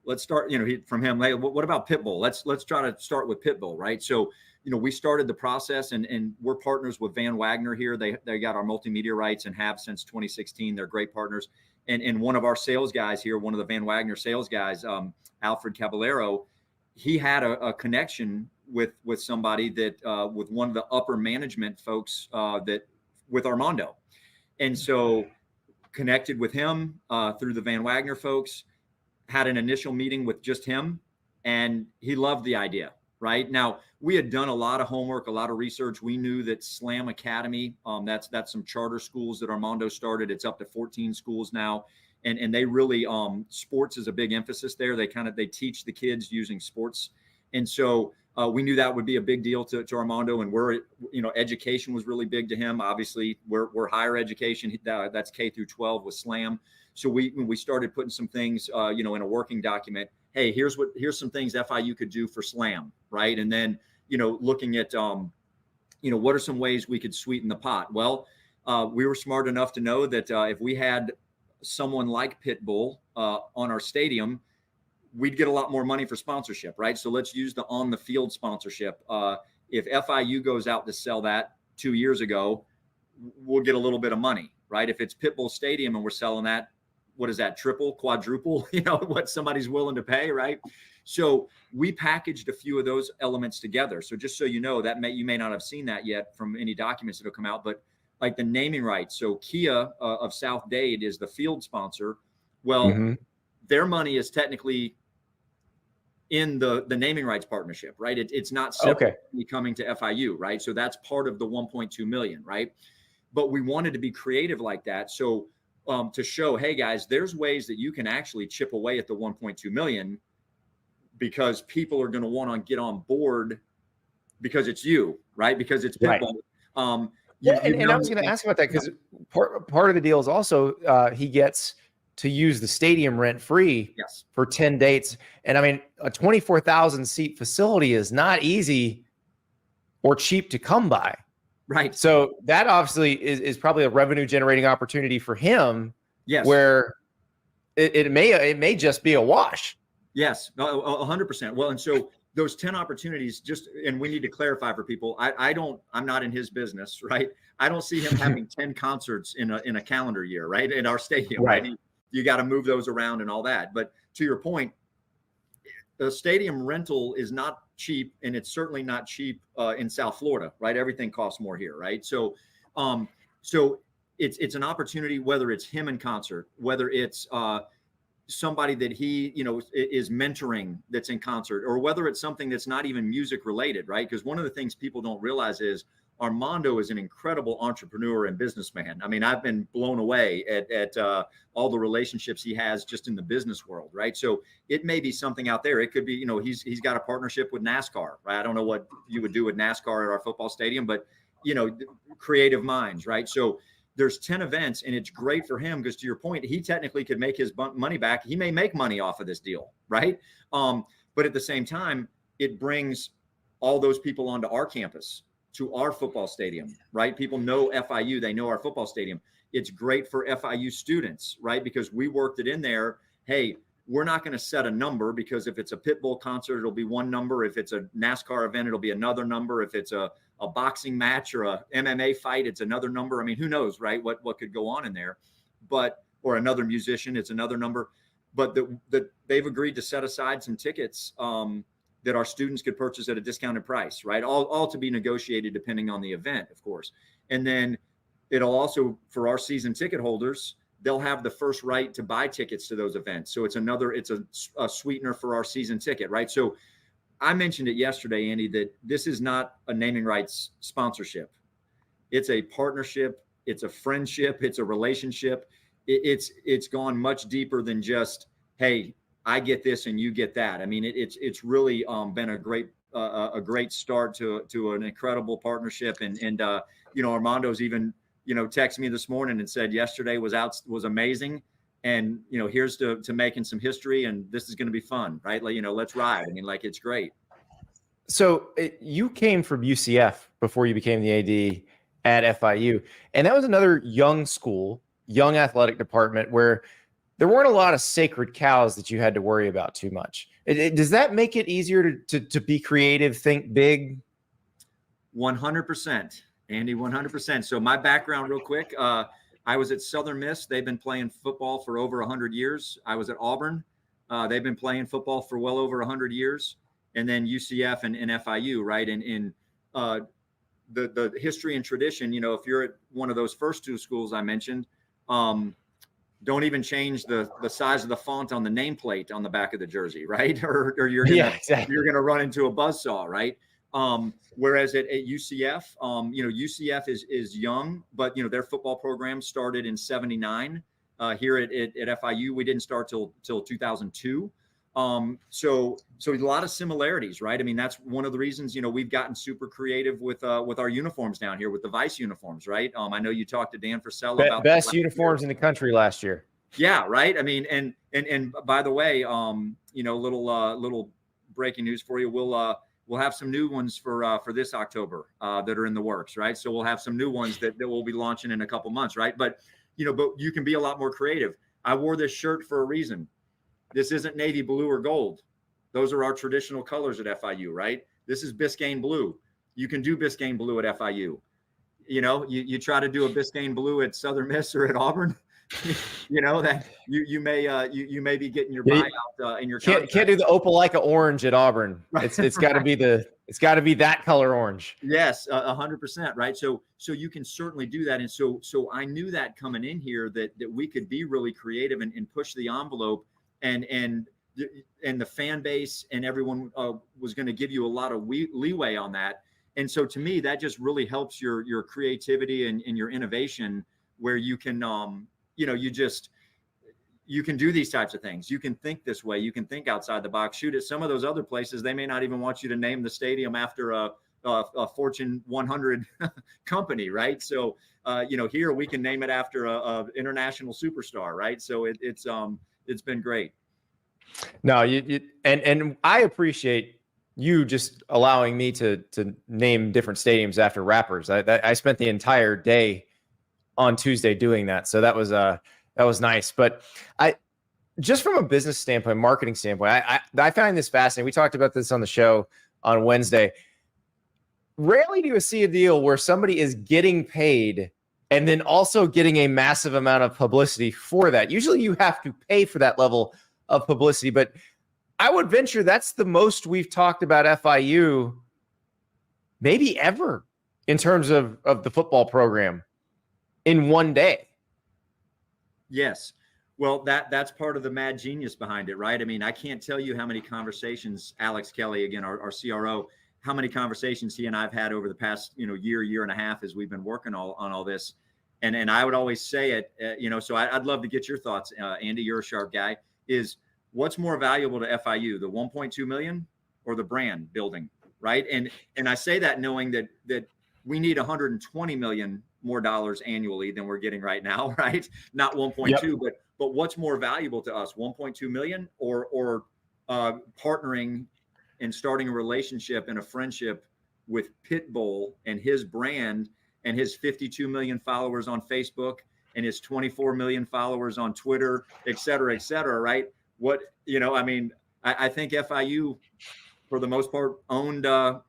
[SPEAKER 3] let's start, from him, hey, what about Pitbull? Let's try to start with Pitbull, right? So, we started the process and we're partners with Van Wagner here. They got our multimedia rights and have since 2016. They're great partners. And one of our sales guys here, one of the Van Wagner sales guys, Alfred Caballero, he had a connection with somebody that, with one of the upper management folks with Armando. And so connected with him through the Van Wagner folks, had an initial meeting with just him, and he loved the idea, right? Now, we had done a lot of homework, a lot of research. We knew that Slam Academy, that's some charter schools that Armando started. It's up to 14 schools now. And they really, sports is a big emphasis there. They teach the kids using sports. And so we knew that would be a big deal to Armando, and education was really big to him. Obviously, we're higher education. That's K through 12 with Slam. So we started putting some things, in a working document. Hey, here's some things FIU could do for Slam, right? And then, looking at, what are some ways we could sweeten the pot? Well, we were smart enough to know that if we had someone like Pitbull on our stadium, we'd get a lot more money for sponsorship, right? So let's use the on the field sponsorship. If FIU goes out to sell that 2 years ago, we'll get a little bit of money, right? If it's Pitbull Stadium and we're selling that, what is that, triple, quadruple, what somebody's willing to pay, right? So we packaged a few of those elements together. So just so you know, you may not have seen that yet from any documents that will come out, but like the naming rights. So Kia of South Dade is the field sponsor. Well, their money is technically in the naming rights partnership, right? It's not separately coming to FIU, right? So that's part of the 1.2 million, right? But we wanted to be creative like that. So to show, hey guys, there's ways that you can actually chip away at the 1.2 million because people are going to want to get on board because it's you, right? Because it's Pitbull.
[SPEAKER 1] Right. And I was going to ask about that because part of the deal is also he gets to use the stadium rent free for 10 dates. And I mean, a 24,000 seat facility is not easy or cheap to come by.
[SPEAKER 3] Right.
[SPEAKER 1] So that obviously is probably a revenue generating opportunity for him.
[SPEAKER 3] Yes.
[SPEAKER 1] Where it may just be a wash.
[SPEAKER 3] Yes, 100%. Well, and so those 10 opportunities, and we need to clarify for people. I'm not in his business, right? I don't see him having 10 concerts in a calendar year, right? In our stadium, right? You got to move those around and all that. But to your point, the stadium rental is not cheap, and it's certainly not cheap in South Florida, right? Everything costs more here, right? So it's an opportunity, whether it's him in concert, whether it's somebody that he, is mentoring that's in concert, or whether it's something that's not even music related, right? Because one of the things people don't realize is Armando is an incredible entrepreneur and businessman. I mean, I've been blown away at all the relationships he has just in the business world, right? So it may be something out there. It could be, he's got a partnership with NASCAR, right? I don't know what you would do with NASCAR at our football stadium, but creative minds, right? So there's 10 events, and it's great for him because, to your point, he technically could make his money back. He may make money off of this deal, right? But at the same time, it brings all those people onto our campus, to our football stadium, right? People know FIU, they know our football stadium. It's great for FIU students, right? Because we worked it in there. Hey, we're not going to set a number, because if it's a Pitbull concert, it'll be one number. If it's a NASCAR event, it'll be another number. If it's a boxing match or a MMA fight, it's another number. I mean, who knows, right? What could go on in there, or another musician, it's another number. But they've agreed to set aside some tickets that our students could purchase at a discounted price, right? All to be negotiated depending on the event, of course. And then it'll also, for our season ticket holders, they'll have the first right to buy tickets to those events. So it's a sweetener for our season ticket, right? So I mentioned it yesterday, Andy, that this is not a naming rights sponsorship. It's a partnership. It's a friendship. It's a relationship. It's gone much deeper than just, hey, I get this and you get that. I mean, it's really been a great start to an incredible partnership. And Armando's even texted me this morning and said yesterday was amazing, and here's to making some history, and this is going to be fun, right? Like, let's ride. I mean, like, it's great.
[SPEAKER 1] So you came from UCF before you became the AD at FIU, and that was another young school, young athletic department where there weren't a lot of sacred cows that you had to worry about too much. Does that make it easier to be creative, think big?
[SPEAKER 3] 100%, Andy, 100%. So my background real quick, I was at Southern Miss. They've been playing football for over 100 years. I was at Auburn. They've been playing football for well over 100 years. And then UCF and FIU, right? And the history and tradition, if you're at one of those first two schools I mentioned, don't even change the size of the font on the nameplate on the back of the jersey, right? Or you're gonna run into a buzzsaw, right? Whereas at UCF, UCF is young, but their football program started in '79. Here at FIU, we didn't start till 2002. So a lot of similarities, right? I mean, that's one of the reasons, we've gotten super creative with our uniforms down here, with the Vice uniforms, right? I know you talked to Dan Frisella about
[SPEAKER 1] best uniforms in the country last year.
[SPEAKER 3] Yeah. Right. I mean, and by the way, little breaking news for you. We'll have some new ones for this October that are in the works, right? So we'll have some new ones that we'll be launching in a couple months, right? But you can be a lot more creative. I wore this shirt for a reason. This isn't navy blue or gold. Those are our traditional colors at FIU, right? This is Biscayne blue. You can do Biscayne blue at FIU. You try to do a Biscayne blue at Southern Miss or at Auburn, that you may be getting your buyout in your
[SPEAKER 1] can't do the Opelika orange at Auburn. Right. It's got to be that color orange.
[SPEAKER 3] Yes, 100%, right? So you can certainly do that, and so I knew that coming in here that we could be really creative and push the envelope. And the fan base and everyone was going to give you a lot of leeway on that. And so to me, that just really helps your creativity and your innovation, where you can, you can do these types of things. You can think this way. You can think outside the box. Shoot, at some of those other places, they may not even want you to name the stadium after a Fortune 100 company, right? So, here we can name it after a international superstar, right? So it's been great.
[SPEAKER 1] No, and I appreciate you just allowing me to name different stadiums after rappers. I spent the entire day on Tuesday doing that, so that was nice. But just from a business standpoint, marketing standpoint, I find this fascinating. We talked about this on the show on Wednesday. Rarely do you see a deal where somebody is getting paid and then also getting a massive amount of publicity for that. Usually you have to pay for that level of publicity, but I would venture that's the most we've talked about FIU maybe ever in terms of the football program in one day.
[SPEAKER 3] Yes. Well, that's part of the mad genius behind it, right? I mean, I can't tell you how many conversations Alex Kelly, again, our CRO, how many conversations he and I've had over the past, year and a half as we've been working on all this. And I would always say it, so I'd love to get your thoughts. Andy, you're a sharp guy. Is what's more valuable to FIU, the 1.2 million or the brand building, right? And I say that knowing that we need 120 million more dollars annually than we're getting right now, right? Not 1.2, but what's more valuable to us, 1.2 million or partnering and starting a relationship and a friendship with Pitbull and his brand and his 52 million followers on Facebook and his 24 million followers on Twitter, et cetera, right? I think FIU, for the most part, owned the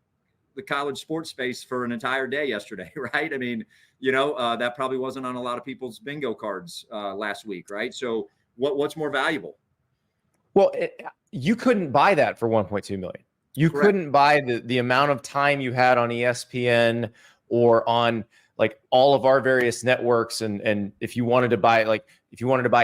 [SPEAKER 3] college sports space for an entire day yesterday, right? I mean, that probably wasn't on a lot of people's bingo cards last week, right? So what's more valuable?
[SPEAKER 1] Well, you couldn't buy that for 1.2 million. You
[SPEAKER 3] Correct.
[SPEAKER 1] Couldn't buy the amount of time you had on ESPN or on like all of our various networks. And if you wanted to buy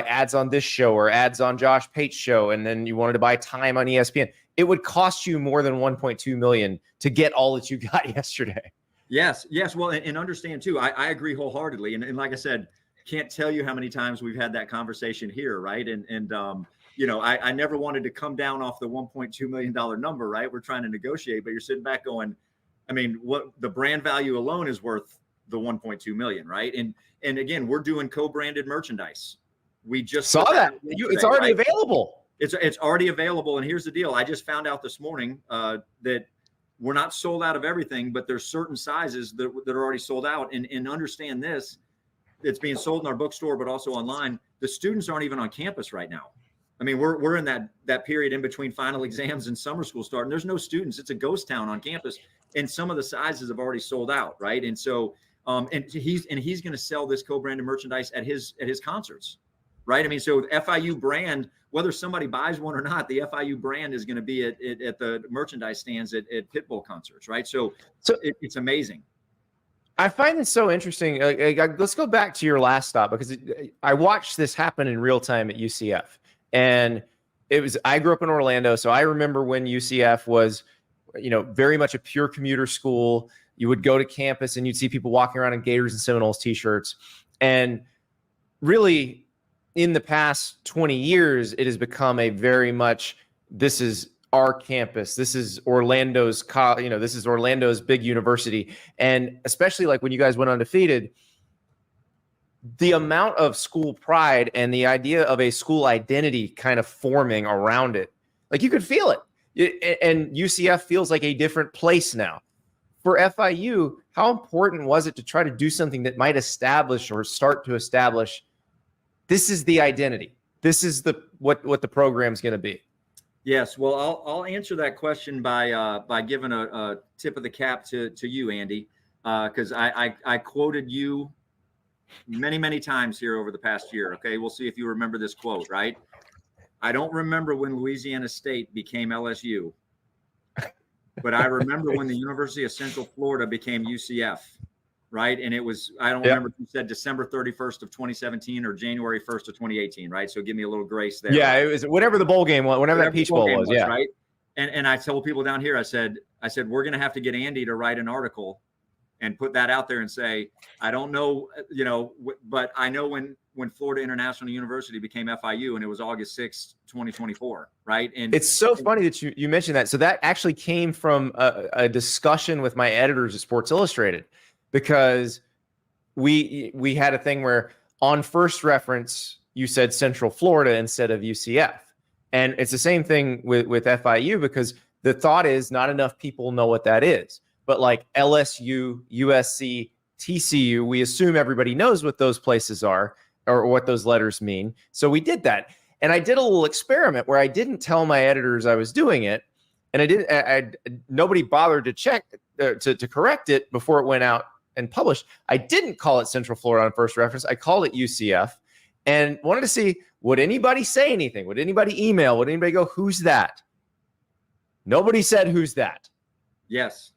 [SPEAKER 1] ads on this show or ads on Josh Pate's show, and then you wanted to buy time on ESPN, it would cost you more than 1.2 million to get all that you got yesterday.
[SPEAKER 3] Yes. Well, and understand too, I agree wholeheartedly. And like I said, can't tell you how many times we've had that conversation here, right? I never wanted to come down off the $1.2 million number, right? We're trying to negotiate, but you're sitting back going, I mean, what the brand value alone is worth the 1.2 million, right? And again, we're doing co-branded merchandise. We just
[SPEAKER 1] saw that. It's already available.
[SPEAKER 3] It's already available. And here's the deal. I just found out this morning that we're not sold out of everything, but there's certain sizes that are already sold out. And understand this, it's being sold in our bookstore, but also online. The students aren't even on campus right now. I mean, we're in that period in between final exams and summer school start, and there's no students. It's a ghost town on campus, and some of the sizes have already sold out, right? And so, and he's going to sell this co-branded merchandise at his concerts, right? I mean, so FIU brand, whether somebody buys one or not, the FIU brand is going to be at the merchandise stands at Pitbull concerts, right? So it's amazing.
[SPEAKER 1] I find this so interesting. Let's go back to your last stop, because I watched this happen in real time at UCF. And I grew up in Orlando, so I remember when UCF was, very much a pure commuter school. You would go to campus and you'd see people walking around in Gators and Seminoles t-shirts. And really, in the past 20 years, it has become a very much, this is our campus. This is Orlando's, this is Orlando's big university. And especially like when you guys went undefeated, the amount of school pride and the idea of a school identity kind of forming around it, like you could feel it. And UCF feels like a different place now. For FIU, how important was it to try to do something that might establish or start to establish, this is the identity, this is what the program's going to be?
[SPEAKER 3] Yes, well, I'll answer that question by giving a tip of the cap to you, Andy, because I quoted you many times here over the past year. Okay, we'll see if you remember this quote, right? I don't remember when Louisiana State became LSU, but I remember when the University of Central Florida became UCF, right? And it was, I don't remember if you said December 31st of 2017 or January 1st of 2018, right? So give me a little grace there.
[SPEAKER 1] Yeah, it was whatever the bowl game was, whatever that Peach Bowl was, yeah.
[SPEAKER 3] Right. And I told people down here, I said, we're going to have to get Andy to write an article and put that out there and say, I don't know, but I know when Florida International University became FIU, and it was August 6th, 2024, right? And
[SPEAKER 1] it's so funny that you mentioned that. So that actually came from a discussion with my editors at Sports Illustrated, because we had a thing where on first reference, you said Central Florida instead of UCF. And it's the same thing with FIU, because the thought is not enough people know what that is. But like LSU, USC, TCU, we assume everybody knows what those places are or what those letters mean. So we did that. And I did a little experiment where I didn't tell my editors I was doing it, and nobody bothered to check to correct it before it went out and published. I didn't call it Central Florida on First Reference. I called it UCF, and wanted to see, would anybody say anything? Would anybody email? Would anybody go, who's that? Nobody said, who's that?
[SPEAKER 3] Yes,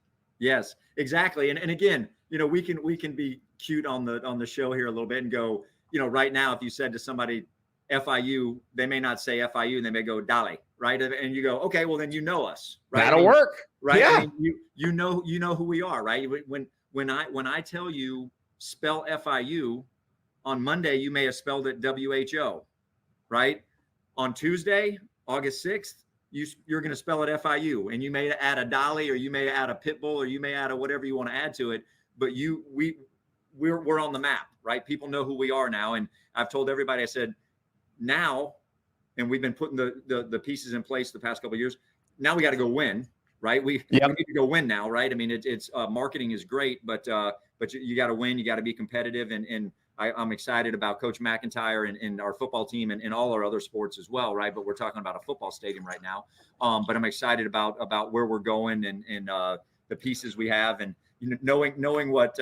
[SPEAKER 3] exactly. And again, we can be cute on the show here a little bit and go, right now, if you said to somebody FIU, they may not say FIU and they may go Dale, right? And you go, okay, well then us, right?
[SPEAKER 1] That'll work,
[SPEAKER 3] right?
[SPEAKER 1] Yeah.
[SPEAKER 3] You know who we are, right? When I tell you spell FIU, on Monday you may have spelled it WHO, right? On Tuesday, August 6th, you're going to spell it FIU, and you may add a Dolly, or you may add a Pitbull, or you may add a whatever you want to add to it. But we're on the map, right? People know who we are now, and I've told everybody. I said now, and we've been putting the pieces in place the past couple of years. Now we got to go win, right? We need to go win now, right? I mean, it's marketing is great, but you got to win. You got to be competitive, and I'm excited about Coach McIntyre and our football team and all our other sports as well, right? But we're talking about a football stadium right now. But I'm excited about where we're going and the pieces we have, and knowing what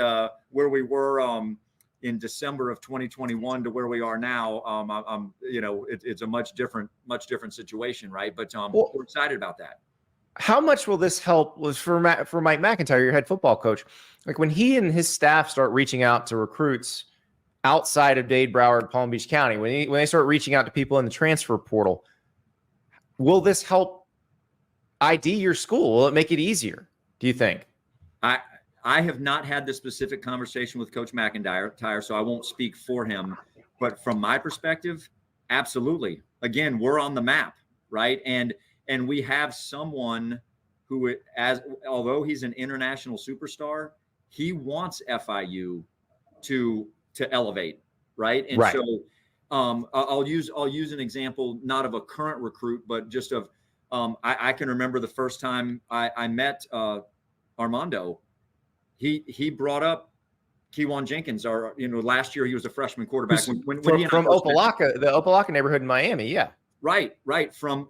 [SPEAKER 3] where we were in December of 2021 to where we are now. It's a much different situation, right? But we're excited about that.
[SPEAKER 1] How much will this help? Was for Mike McIntyre, your head football coach, like when he and his staff start reaching out to recruits outside of Dade, Broward, Palm Beach County, when they start reaching out to people in the transfer portal, will this help ID your school? Will it make it easier, do you think?
[SPEAKER 3] I have not had the specific conversation with Coach McIntyre, so I won't speak for him. But from my perspective, absolutely. Again, we're on the map, right? And we have someone who, although he's an international superstar, he wants FIU to elevate, right? And
[SPEAKER 1] right.
[SPEAKER 3] So I'll use an example, not of a current recruit, but just of I can remember the first time I met Armando. He brought up Kewan Jenkins, last year he was a freshman quarterback
[SPEAKER 1] from Opelika, the Opelika neighborhood in Miami. Yeah.
[SPEAKER 3] Right. From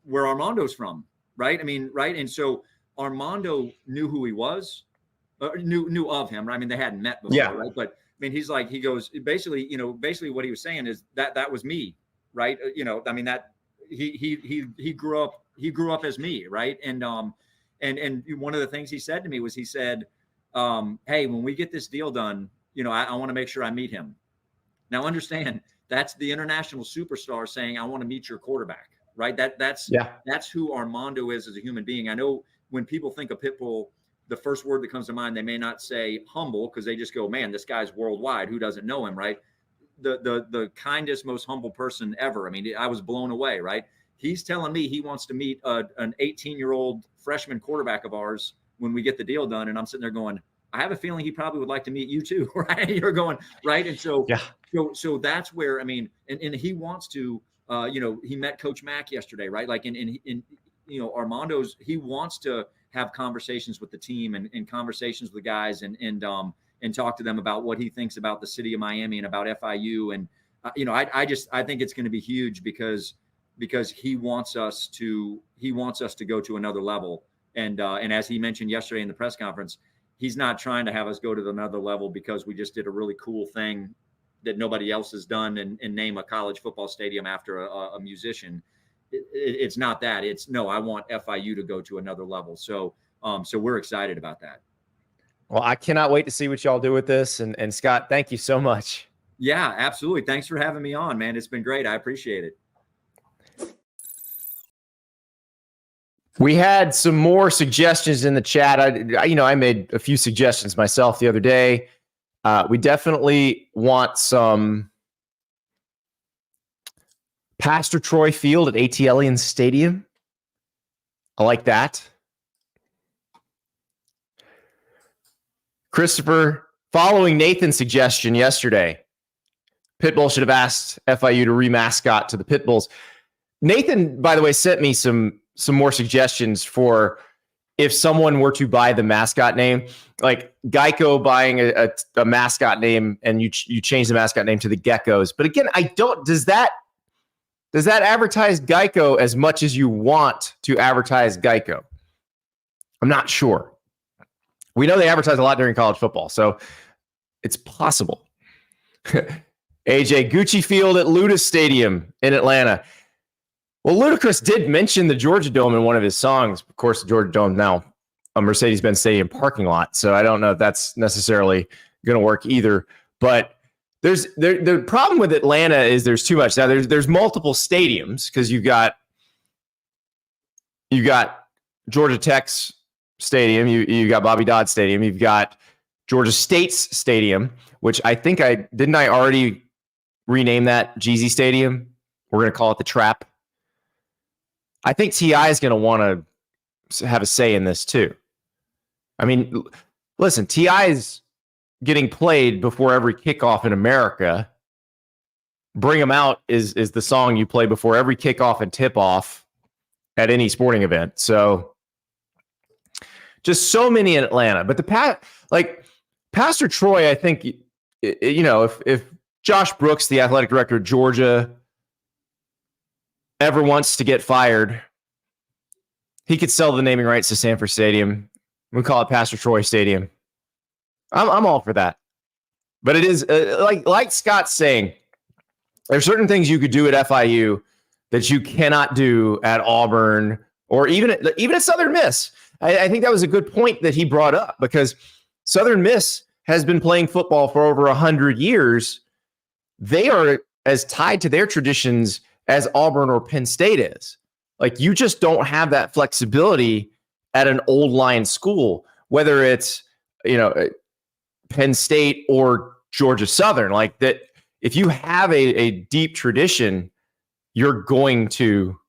[SPEAKER 3] where Armando's from. Right. I mean, right. And so Armando knew who he was, knew of him. Right. I mean, they hadn't met before. Yeah. Right. But I mean, he goes, basically what he was saying is that was me. Right. I mean, that he grew up as me. Right. And one of the things he said to me was, he said, hey, when we get this deal done, I want to make sure I meet him. Now, understand, that's the international superstar saying, I want to meet your quarterback, right? That's who Armando is as a human being. I know when people think of Pitbull, the first word that comes to mind, they may not say humble, because they just go, man, this guy's worldwide. Who doesn't know him, right? The kindest, most humble person ever. I mean, I was blown away, right? He's telling me he wants to meet an 18-year-old freshman quarterback of ours when we get the deal done. And I'm sitting there going, I have a feeling he probably would like to meet you too, right? You're going, right. And so, so that's where, I mean, and he wants to, he met Coach Mack yesterday, right? Like in Armando's, he wants to have conversations with the team and conversations with the guys and talk to them about what he thinks about the city of Miami and about FIU. And, I think it's going to be huge because he wants us to go to another level. And as he mentioned yesterday in the press conference, he's not trying to have us go to another level because we just did a really cool thing that nobody else has done and name a college football stadium after a musician. It's not that. It's no, I want FIU to go to another level. So we're excited about that.
[SPEAKER 1] Well, I cannot wait to see what y'all do with this. And Scott, thank you so much.
[SPEAKER 3] Yeah, absolutely. Thanks for having me on, man. It's been great. I appreciate it.
[SPEAKER 1] We had some more suggestions in the chat. I made a few suggestions myself the other day. We definitely want some Pastor Troy Field at AT&T Stadium. I like that. Christopher, following Nathan's suggestion yesterday, Pitbull should have asked FIU to remascot to the Pitbulls. Nathan, by the way, sent me some more suggestions for if someone were to buy the mascot name, like Geico buying a mascot name, and you change the mascot name to the Geckos. But again, does that does that advertise Geico as much as you want to advertise Geico? I'm not sure. We know they advertise a lot during college football, so it's possible. AJ, Gucci Field at Ludus Stadium in Atlanta. Well, Ludacris did mention the Georgia Dome in one of his songs. Of course, the Georgia Dome now a Mercedes-Benz Stadium parking lot, so I don't know if that's necessarily going to work either. But the problem with Atlanta is there's too much. Now there's multiple stadiums because you got Georgia Tech's stadium, you got Bobby Dodd Stadium, you've got Georgia State's stadium, which I think I already rename that Jeezy Stadium. We're going to call it the Trap. I think T.I. is going to want to have a say in this too. I mean, listen, T.I. is getting played before every kickoff in America. Bring 'Em Out is the song you play before every kickoff and tip-off at any sporting event. So just so many in Atlanta. But Pastor Troy, I think, if Josh Brooks, the athletic director of Georgia, ever wants to get fired, he could sell the naming rights to Sanford Stadium. We call it Pastor Troy Stadium. I'm all for that. But it is like Scott's saying, there's certain things you could do at FIU that you cannot do at Auburn or even at Southern Miss. I think that was a good point that he brought up because Southern Miss has been playing football for over 100 years. They are as tied to their traditions as Auburn or Penn State is. Like, you just don't have that flexibility at an old line school, whether it's, Penn State or Georgia Southern. Like that, if you have a deep tradition, you're going to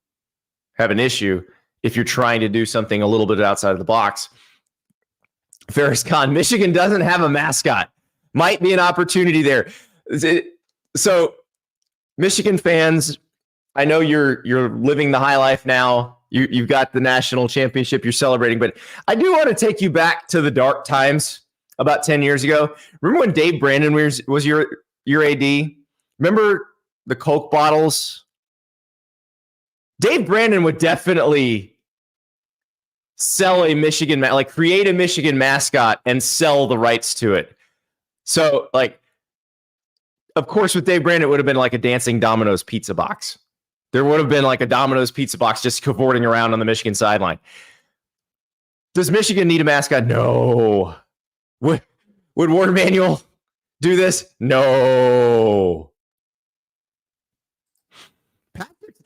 [SPEAKER 1] have an issue if you're trying to do something a little bit outside of the box. Ferris Khan, Michigan doesn't have a mascot. Might be an opportunity there. So, Michigan fans, I know you're living the high life now. You've got the national championship you're celebrating, but I do want to take you back to the dark times about 10 years ago. Remember when Dave Brandon was your AD? Remember the Coke bottles? Dave Brandon would definitely sell a Michigan, create a Michigan mascot and sell the rights to it. So, of course, with Dave Brandon, it would have been like a dancing Domino's pizza box. There would have been like a Domino's pizza box just cavorting around on the Michigan sideline. Does Michigan need a mascot? No. Would Warren Manuel do this? No.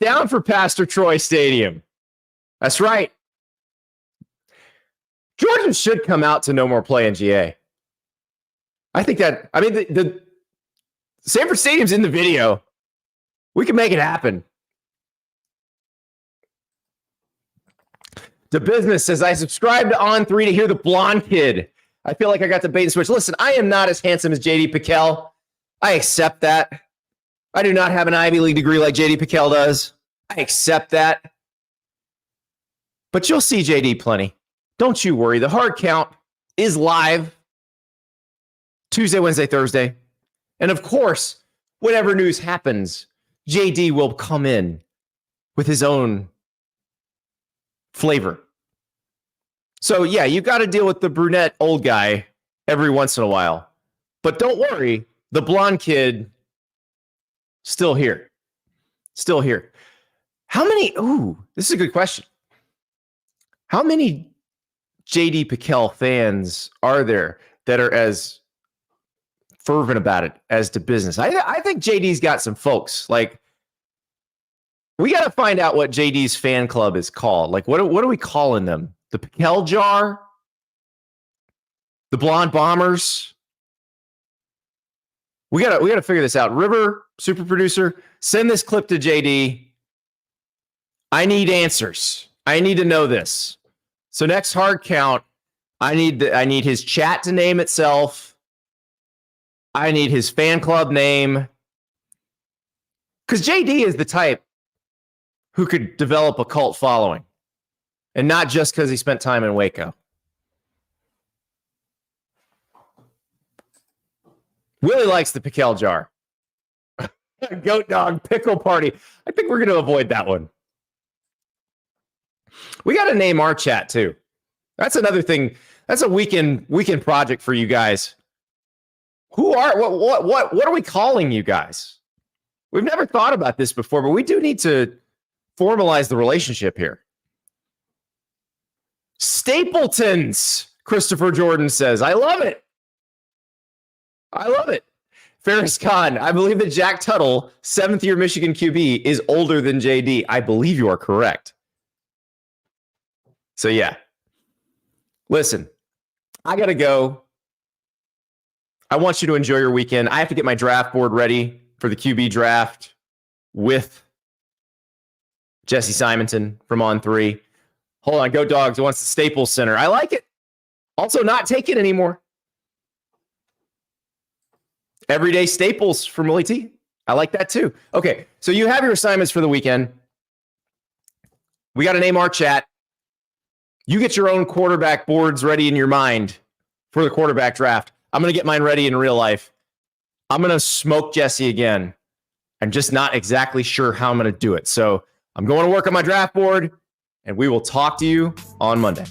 [SPEAKER 1] Down for Pastor Troy Stadium. That's right. Georgia should come out to no more play in GA. I think the Sanford Stadium's in the video. We can make it happen. The Business says, I subscribe to On3 to hear the blonde kid. I feel like I got the bait and switch. Listen, I am not as handsome as J.D. Pickell. I accept that. I do not have an Ivy League degree like J.D. Pickell does. I accept that. But you'll see J.D. plenty. Don't you worry. The hard count is live Tuesday, Wednesday, Thursday. And of course, whatever news happens, J.D. will come in with his own flavor. So, yeah, you got to deal with the brunette old guy every once in a while. But don't worry, the blonde kid, still here. Still here. How many, this is a good question. How many J.D. Pickell fans are there that are as fervent about it as to business? I think J.D.'s got some folks. We got to find out what J.D.'s fan club is called. What are we calling them? The Pickell Jar? The Blonde Bombers? We gotta figure this out. River, super producer, send this clip to JD. I need answers. I need to know this. So next hard count, I need his chat to name itself. I need his fan club name. Because JD is the type who could develop a cult following. And not just because he spent time in Waco. Willie likes the Pickell Jar. Goat dog pickle party. I think we're going to avoid that one. We got to name our chat too. That's another thing. That's a weekend project for you guys. What are we calling you guys? We've never thought about this before, but we do need to formalize the relationship here. Stapletons, Christopher Jordan says. I love it. I love it. Ferris Khan, I believe that Jack Tuttle, 7th-year Michigan QB, is older than JD. I believe you are correct. So, yeah. Listen, I got to go. I want you to enjoy your weekend. I have to get my draft board ready for the QB draft with Jesse Simonton from On3. Hold on, Go Dogs wants the Staples Center. I like it. Also not taken anymore. Everyday Staples from Willie T. I like that too. Okay, so you have your assignments for the weekend. We got to name our chat. You get your own quarterback boards ready in your mind for the quarterback draft. I'm going to get mine ready in real life. I'm going to smoke Jesse again. I'm just not exactly sure how I'm going to do it. So I'm going to work on my draft board, and we will talk to you on Monday.